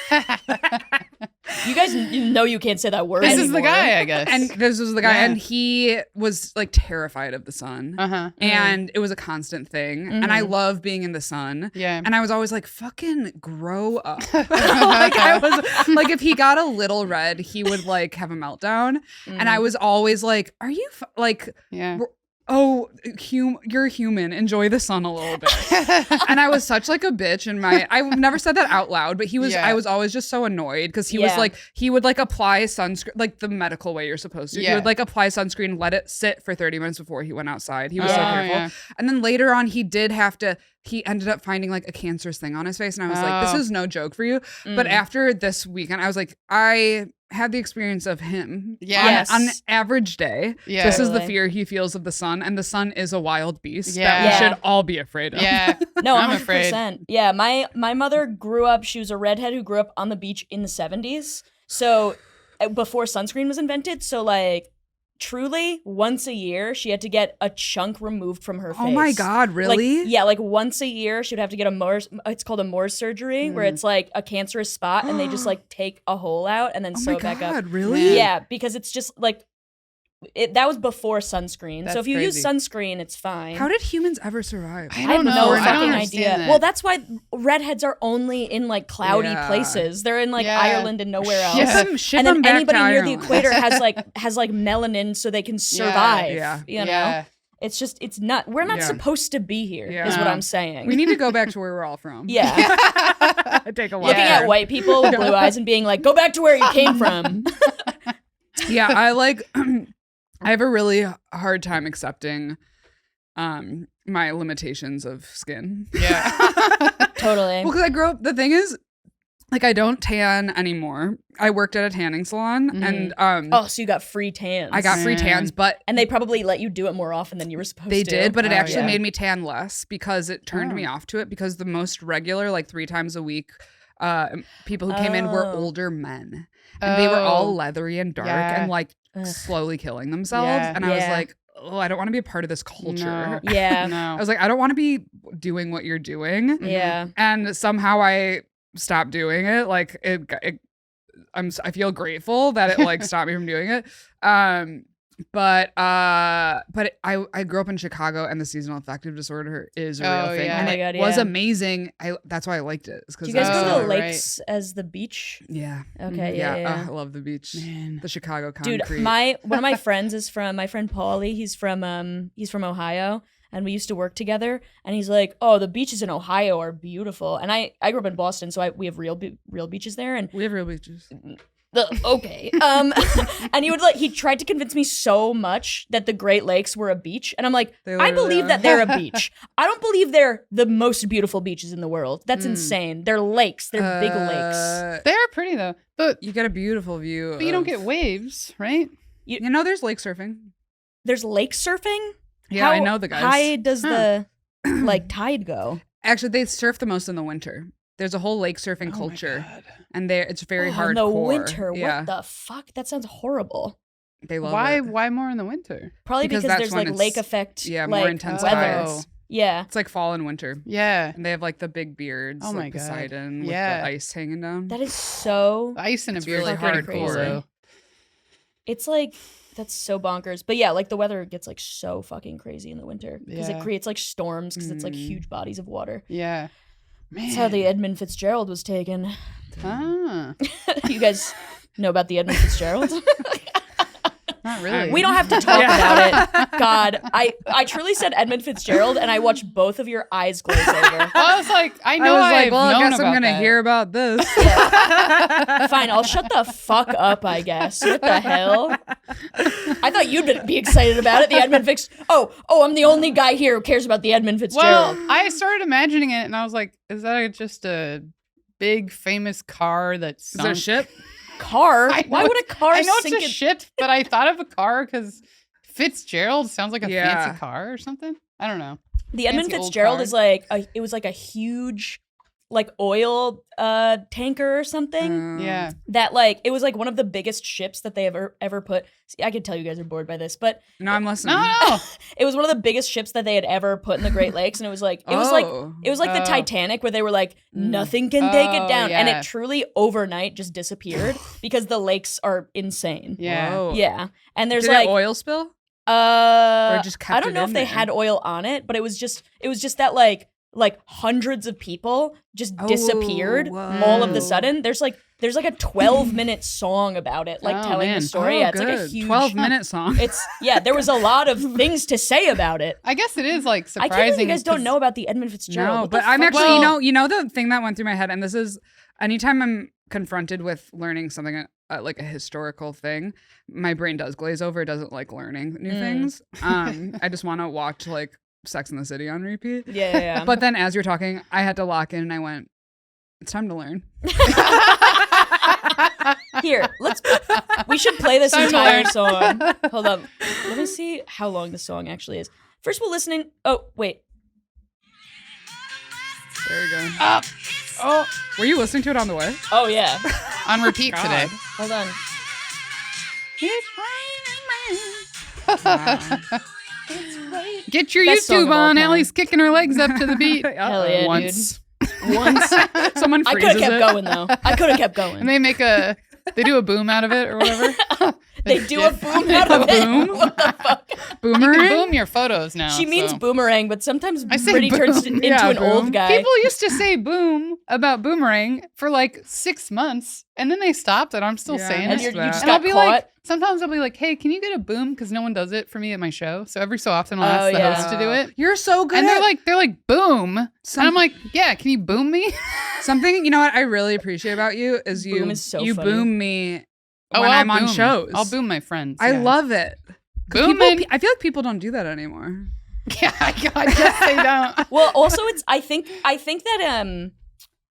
You guys know you can't say that word This anymore. is the guy, I guess. And this was the guy, Yeah. and he was like terrified of the sun. Uh-huh. And it was a constant thing. And I love being in the sun. Yeah. And I was always like, fucking grow up. Like I was like, if he got a little red, he would like have a meltdown. And I was always like, are you like, Yeah. oh, you're human. Enjoy the sun a little bit. And I was such like a bitch in I've never said that out loud, but I was always just so annoyed because he was like, he would like apply sunscreen, like the medical way you're supposed to. Yeah. He would like apply sunscreen, let it sit for 30 minutes before he went outside. He was so Oh, careful. yeah. And then later on, he ended up finding like a cancerous thing on his face. And I was like, this is no joke for you. But after this weekend, I was like, I had the experience of him Yes. on an average day. Yeah. This is the Totally. fear he feels of the sun. And the sun is a wild beast that Yeah. we Yeah. should all be afraid of. Yeah. No, I'm 100%. afraid. Yeah, my mother grew up, she was a redhead who grew up on the beach in the 70s. So before sunscreen was invented. So like truly once a year she had to get a chunk removed from her face. Oh my God, really? Like, yeah, like once a year she would have to get it's called a Mohr's surgery where it's like a cancerous spot and they just like take a hole out and then Oh sew my it back up. God, really? Yeah, because it's just like that was before sunscreen. That's so if you use crazy. sunscreen, it's fine. How did humans ever survive? I I have don't know. no I don't fucking understand idea. that. Well, that's why redheads are only in like cloudy Yeah. places. They're in like Yeah. Ireland and nowhere else. Yeah. Ship And then them back anybody to near the Ireland. equator has like melanin so they can survive. Yeah. You know? Yeah. It's just it's not we're not Yeah. supposed to be here, Yeah. is what I'm saying. We need to go back to where we're all from. yeah. Take a while. Looking at white people with blue eyes and being like, go back to where you came from. Yeah, I like I have a really hard time accepting my limitations of skin. Yeah. Totally. Well, because I grew up, the thing is, like, I don't tan anymore. I worked at a tanning salon and Oh, so you got free tans. I got free tans, but and they probably let you do it more often than you were supposed they to. did, but it Oh, actually yeah. made me tan less because it turned me Oh. off to it because the most regular, like 3 times a week, people who came in were Oh. older men. And they were all leathery and dark Yeah. and like Ugh. slowly killing themselves. Yeah. And I was Yeah. like, oh, I don't want to be a part of this culture. No. Yeah. I No. was like, I don't want to be doing what you're doing. Yeah. And somehow I stopped doing it. Like I feel grateful that it like stopped me from doing it. But I grew up in Chicago and the seasonal affective disorder is a real Oh, thing. yeah. And Oh my it God, was yeah. amazing. That's why I liked it. Do you guys Oh, go to the right. lakes as the beach? Yeah. Okay. Yeah. Yeah. I love the beach. Man. The Chicago concrete. Dude, one of my friends is from my friend Paulie. He's from Ohio, and we used to work together. And he's like, "Oh, the beaches in Ohio are beautiful." And I grew up in Boston, so we have real beaches there. And we have real beaches. okay, and he tried to convince me so much that the Great Lakes were a beach, and I'm like, They I literally believe are. that they're a beach. I don't believe they're the most beautiful beaches in the world. That's insane. They're lakes. They're big lakes. They're pretty though. But You get a beautiful view. you don't get waves, right? You know, there's lake surfing. There's lake surfing. Yeah, How I know the guys. high does the like tide go? Actually, they surf the most in the winter. There's a whole lake surfing culture, and it's very hardcore. In the winter. Yeah, What the fuck? That sounds horrible. they love Why? it. Why more in the winter? Probably Because because that's there's when like it's- lake effect. Yeah, like, more intense weather. tides. Yeah. It's like fall and winter, Yeah. and they have like the big beards. Oh my like God. Poseidon with Yeah. the ice hanging down. That is so. Ice and a It's beard really is pretty hardcore. cool, though. It's like that's so bonkers. But yeah, like the weather gets like so fucking crazy in the winter because Yeah. it creates like storms because it's like huge bodies of water. Yeah. Man. That's how the Edmond Fitzgerald was taken. Ah. You guys know about the Edmond Fitzgerald? Not really. We don't have to talk about it. God, I truly said Edmond Fitzgerald, and I watched both of your eyes glaze over. Well, I was like, I know I've well, I known guess I'm about gonna that. hear about this. Fine, I'll shut the fuck up, I guess. What the hell? I thought you'd be excited about it. The Edmund Fitz. Oh, I'm the only guy here who cares about the Edmund Fitzgerald. Well, I started imagining it, and I was like, is that just a big famous car that's Is there a ship? Car? Why would a car I know sink it's a ship, but I thought of a car because Fitzgerald sounds like a fancy car or something. I don't know. The Edmund Fancy old Fitzgerald car. is it was like a huge like oil tanker or something. Yeah. That it was like one of the biggest ships that they ever put. See, I can tell you guys are bored by this, but No, I'm listening. No. it was one of the biggest ships that they had ever put in the Great Lakes, and it was like the Titanic, where they were like, nothing can take it down, and yeah. it truly overnight just disappeared because the lakes are insane. Yeah. Whoa. Yeah, and there's Did it oil spill? or just kept I don't it know in if they there? had oil on it, but it was just that like hundreds of people just disappeared all of the sudden. There's like a 12-minute song about it, telling man. the story. Yeah, it's like a huge 12-minute song. there was a lot of things to say about it. I guess it is like I surprising. can't believe you guys don't 'cause- know about the Edmund Fitzgerald. No, What the but I'm fuck? actually, Well- you know the thing that went through my head, and this is anytime I'm confronted with learning something like a historical thing, my brain does glaze over. It doesn't like learning new things. I just want to watch like Sex in the City on repeat. Yeah. But then as you're talking, I had to lock in, and I went, "It's time to learn." Here, we should play this Time to entire learn. song. Hold on. Let me see how long the song actually is. First of all, listening. Oh, wait. There we go. Oh, were you listening to it on the way? Oh, yeah. on repeat today. Hold on. Get your Best song YouTube of all on. time. Allie's kicking her legs up to the beat. Hell yeah, Once. dude. Once. Someone I could freezes have kept it. going, though. I could have kept going. And they do a boom out of it or whatever. They do a boom out of it. boom? What the fuck? You can Boomerang? boom your photos now. She means so. boomerang, but sometimes I say Brittany turns boom. into Yeah, an boom. old guy. People used to say boom about boomerang for like 6 months, and then they stopped, and I'm still Yeah, saying and it. you just And got I'll be caught. like, sometimes I'll be like, hey, can you get a boom? Because no one does it for me at my show. So every so often I'll ask the yeah. host to do it. You're so good. And at they're like, boom. And I'm like, yeah, can you boom me? something. You know what I really appreciate about you is you. Boom is so you funny. boom me Oh, when I'll I'm on boom. shows. I'll boom my friends. I yeah. love it. booming. I feel like people don't do that anymore. Yeah, I guess they don't. Well, also it's I think that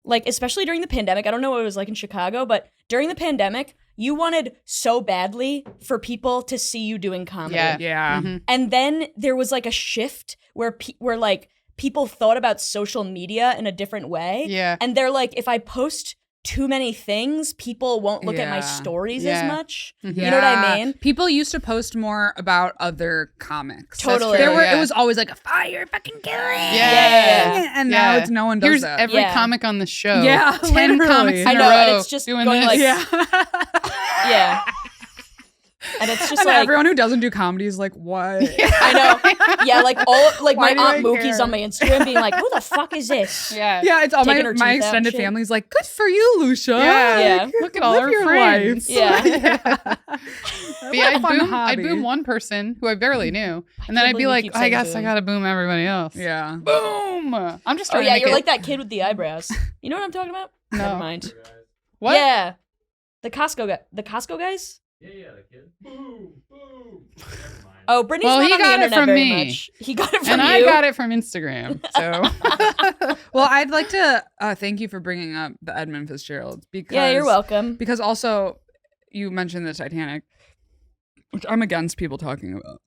like especially during the pandemic, I don't know what it was like in Chicago, but during the pandemic, you wanted so badly for people to see you doing comedy. Yeah. Yeah. Mhm. And then there was like a shift where like people thought about social media in a different way. Yeah. And they're like, if I post too many things, people won't look at my Yeah. stories Yeah. as much. Mhm. You know what I mean? People used to post more about other comics. Totally. There were. yeah. It was always like a fire fucking killing. Yeah. And now it's no one does Here's that. every Yeah. comic on the show. Yeah, 10 literally. comics in I a know, and row it's just doing going this. like- yeah. Yeah. And it's just And like everyone who doesn't do comedy is like, what? I know. Yeah, like all like Why my do I aunt Mookie's care? on my Instagram being like, "Who the fuck is this?" Yeah. Yeah, it's all Taking her my teeth out and extended shit. family's like, good for you, Lucia. Yeah. Yeah. Like, Look at all live her your friends. life. Yeah. But yeah, What a fun I'd hobby. boom one person who I barely knew, and then can't I'd be believe you like, keep I saying guess I boom. gotta boom everybody else. Yeah. Boom! I'm just Oh trying to yeah, make you're it. like that kid with the eyebrows. You know what I'm talking about? No. Never mind. What? Yeah. The Costco guys? Yeah, the kid. Boom, boom. Never mind. Oh, Brittany's Well, not he on the got it internet from very me. much. He got it from And you. I got it from Instagram. So Well, I'd like to thank you for bringing up the Edmund Fitzgerald because Yeah, you're welcome. Because also you mentioned the Titanic, which I'm against people talking about.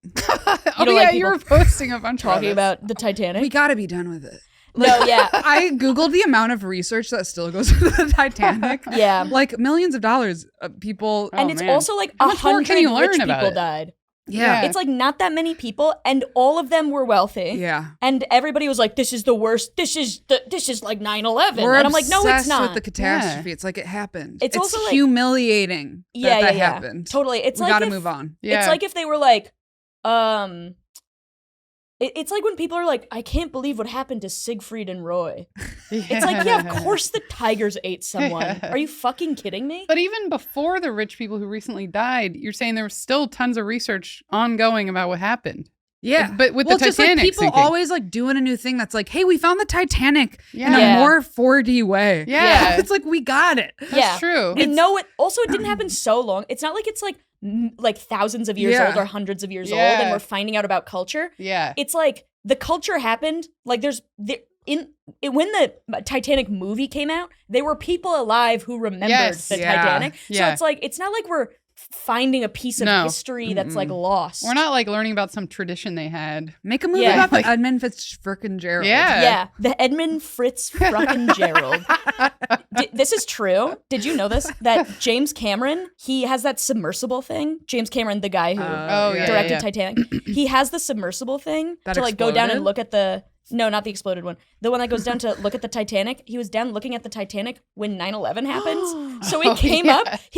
oh don't yeah, like you were people posting a bunch Talking of about the Titanic. We got to be done with it. No, yeah. I googled the amount of research that still goes into the Titanic. Yeah. Like millions of dollars. People. Oh, And it's man. also like How much more 100 can you learn rich about people it? died. Yeah. It's like not that many people, and all of them were wealthy. Yeah. And everybody was like, "This is the worst. This is like 9/11." We're And I'm like, "No, it's obsessed not." with the catastrophe. It's like it happened. It's also, like- humiliating that yeah. happened. Totally. It's We like got to if- move on. Yeah. It's like if they were like, It's like when people are like, I can't believe what happened to Siegfried and Roy. It's like, yeah, of course the tigers ate someone. Are you fucking kidding me? But even before the rich people who recently died, you're saying there was still tons of research ongoing about what happened. Yeah. But with well, the just Titanic like people sinking. always like doing a new thing that's like, hey, we found the Titanic in Yeah. a more 4D way. Yeah. It's like, we got it. That's true. We know it. Also, it didn't happen so long. It's not like it's like thousands of years old or hundreds of years old and we're finding out about culture. Yeah. It's like the culture happened. Like when the Titanic movie came out, there were people alive who remembered the Titanic. So it's like, it's not like we're finding a piece of history that's like lost. We're not like learning about some tradition they had. Make a movie about the Edmond Fitzgerald. Yeah, the Edmund Fitzgerald. This is true. Did you know this? That James Cameron, he has that submersible thing. James Cameron, the guy who directed Titanic, he has the submersible thing that to like exploded? go down and look at the. No, not the exploded one. The one that goes down to look at the Titanic. He was down looking at the Titanic when 9/11 happens. So he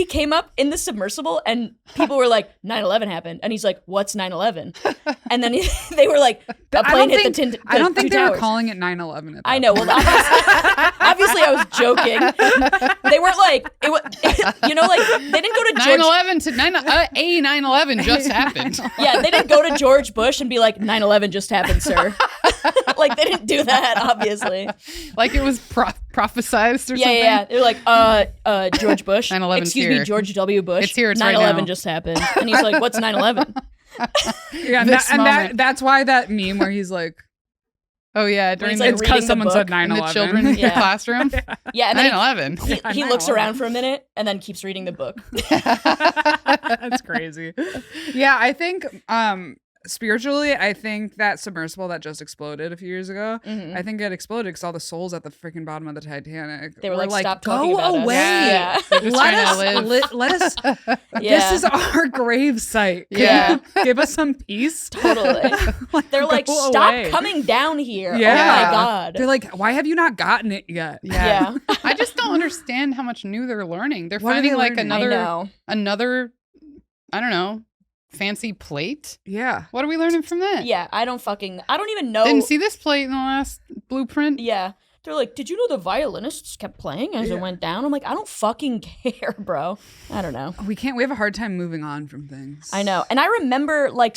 came up in the submersible and people were like, 9/11 happened. And he's like, what's 9/11? And then they were like, a plane hit the I don't think two they were towers. calling it 9/11 at that I know. Well, obviously I was joking. They weren't like, you know, like they didn't go to George. 9/11 to 9/11 just happened. Yeah, they didn't go to George Bush and be like, 9/11 just happened, sir. Like they didn't do that, obviously. Like it was prophesized or something. Yeah. They're like, George Bush. 9/11's Excuse here. me, George W. Bush. It's here. It's 9/11 right now. just happened, and he's like, "What's 9/11?" Yeah, that's why that meme where he's like, oh yeah, When he's, during like, it's because reading the someone book said in 9/11. the children's Yeah. classroom. Yeah, and then 9/11. he looks around for a minute and then keeps reading the book. That's crazy. Yeah, I think spiritually, I think that submersible that just exploded a few years ago, I think it exploded because all the souls at the freaking bottom of the Titanic They were like, "Stop talking go about us." away. Yeah. They're just Let trying to us, live. let us, Yeah. this is our grave site. Can Yeah. you give us some peace? Totally. They're like, go "Stop away." coming down here." Yeah. Oh my god. They're like, why have you not gotten it yet? Yeah. I just don't understand how much new they're learning. They're What are finding they like learning? I know. another, I don't know, fancy plate. Yeah. What are we learning from that? Yeah, I don't even know. Didn't see this plate in the last blueprint. Yeah. They're like, "Did you know the violinists kept playing as it went down?" I'm like, I don't fucking care, bro. I don't know. We have a hard time moving on from things. I know. And I remember like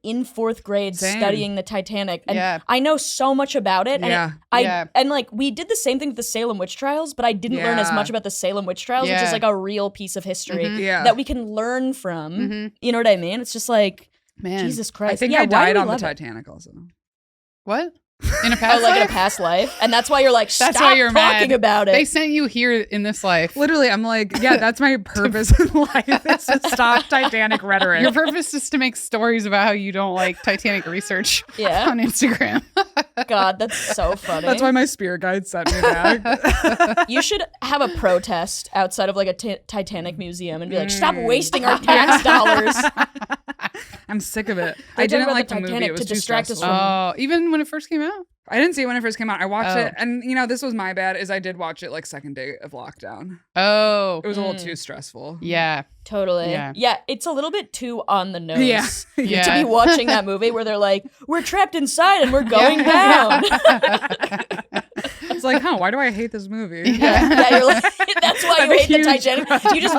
in fourth grade Same. studying the Titanic. And Yeah. I know so much about it. And Yeah. and like we did the same thing with the Salem witch trials, but I didn't learn as Yeah. much about the Salem witch trials, which Yeah. is like a real piece of history Yeah. that we can learn from. Mhm. You know what I mean? It's just like, Man. Jesus Christ. I think yeah, I why do died we on the love it? Titanic also. What? In a Oh, past like in a life? past life? And that's why you're like, That's stop why you're talking mad. about it. They sent you here in this life. Literally, I'm like, yeah, that's my purpose in life is to stop Titanic rhetoric. Your purpose is to make stories about how you don't like Titanic research Yeah. on Instagram. God, that's so funny. That's why my spirit guide sent me back. You should have a protest outside of like a Titanic museum and be like, stop wasting our tax dollars. I'm sick of it. They're I talking didn't about like the the movie. Titanic It was to too distract us stressful. from- Even when it first came out? I didn't see it when it first came out. I watched Oh. it, and this was my bad. Is I did watch it like second day of lockdown. Oh. It was a little too stressful. Yeah. Totally. Yeah. Yeah, it's a little bit too on the nose. Yeah. Yeah. To be watching that movie where they're like, we're trapped inside and we're going down. It's like, huh? Why do I hate this movie? Yeah, you're like, that's why I'm you a hate the huge Titanic. You just,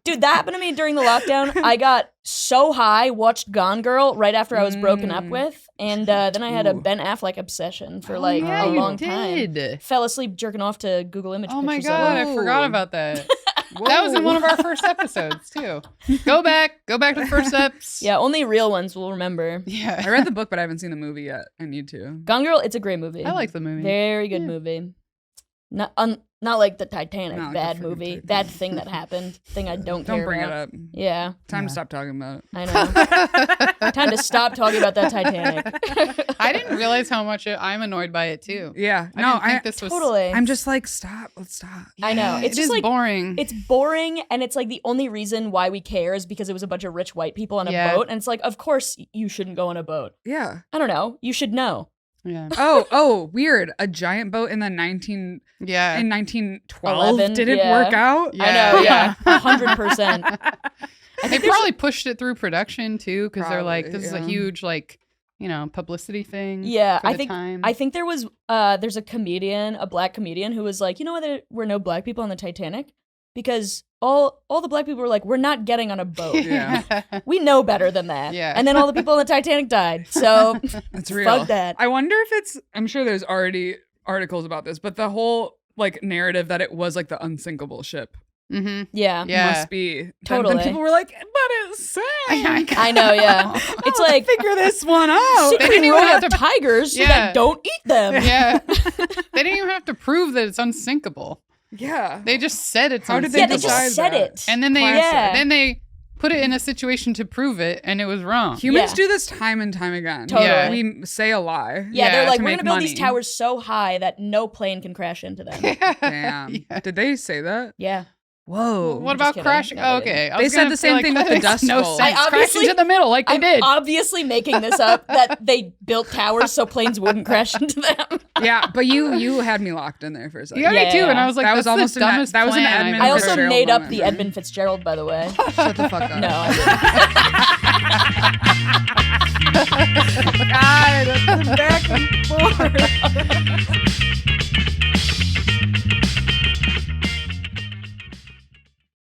dude, that happened to me during the lockdown. I got so high, watched Gone Girl right after I was broken up with, and then I had a Ben Affleck obsession for like yeah, a you long time. did. Fell asleep jerking off to Google image Oh my pictures god, of it. I forgot about that. That was in one of our first episodes too. Go back to the first steps. Yeah, only real ones will remember. Yeah. I read the book, but I haven't seen the movie yet. I need to. Gone Girl, it's a great movie. I like the movie. Very good movie. Not like the Titanic, Not like bad the freaking movie, Titanic. bad thing that happened, thing I don't care Don't bring about. it up. Yeah, Time to stop talking about it. I know. Time to stop talking about that Titanic. I didn't realize how much I'm annoyed by it too. Yeah. I No, didn't think this was Totally. I'm just like, stop. Let's stop. I know. It's It just is like boring. it's boring, and it's like the only reason why we care is because it was a bunch of rich white people on a Yeah. boat, and it's like, of course you shouldn't go on a boat. Yeah. I don't know. You should know. Yeah. Oh, weird. A giant boat in the 1912 11, didn't yeah. work out. Yeah. I know. Yeah, 100%. They probably pushed it through production too, because they're like, Probably, this is a huge publicity thing. Yeah, for I the think time. I think there was there's a black comedian who was like, you know why there were no black people on the Titanic? Because all the black people were like, we're not getting on a boat. Yeah. We know better than that. Yeah. And then all the people on the Titanic died. So It's real. fuck that. I wonder if I'm sure there's already articles about this, but the whole like narrative that it was like the unsinkable ship Mm-hmm. Yeah. must be. Totally. Then people were like, but it sank. I know, yeah. It's like figure this one out. secret didn't even rule have of to- tigers Yeah. that don't eat them. Yeah. They didn't even have to prove that it's unsinkable. Yeah. They just said it's How did they Yeah, unsinkable. they just said that? it. And then Classic. they put it in a situation to prove it, and it was wrong. Humans Yeah. do this time and time again. Totally. We say a lie. Yeah, they're Yeah, like, to we're make gonna build these money. towers so high that no plane can crash into them. Damn. Yeah. Did they say that? Yeah. Whoa. What just about kidding. crashing? No, Oh, they okay. I They was said gonna the say, same like, thing with that the makes no Dust Bowl. sense. I Crash obviously- into the middle like they I'm did. obviously making this up that they built towers so planes wouldn't crash into them. Yeah, but you had me locked in there for a second. Yeah, me Yeah, too. yeah. And I was like, That was that's almost the an- dumbest that was an plan Edmond I I've also ever- Fitzgerald made up moment, the right? Edmond Fitzgerald, by the way. Shut the fuck up. No, I didn't. God, that's the back and forth.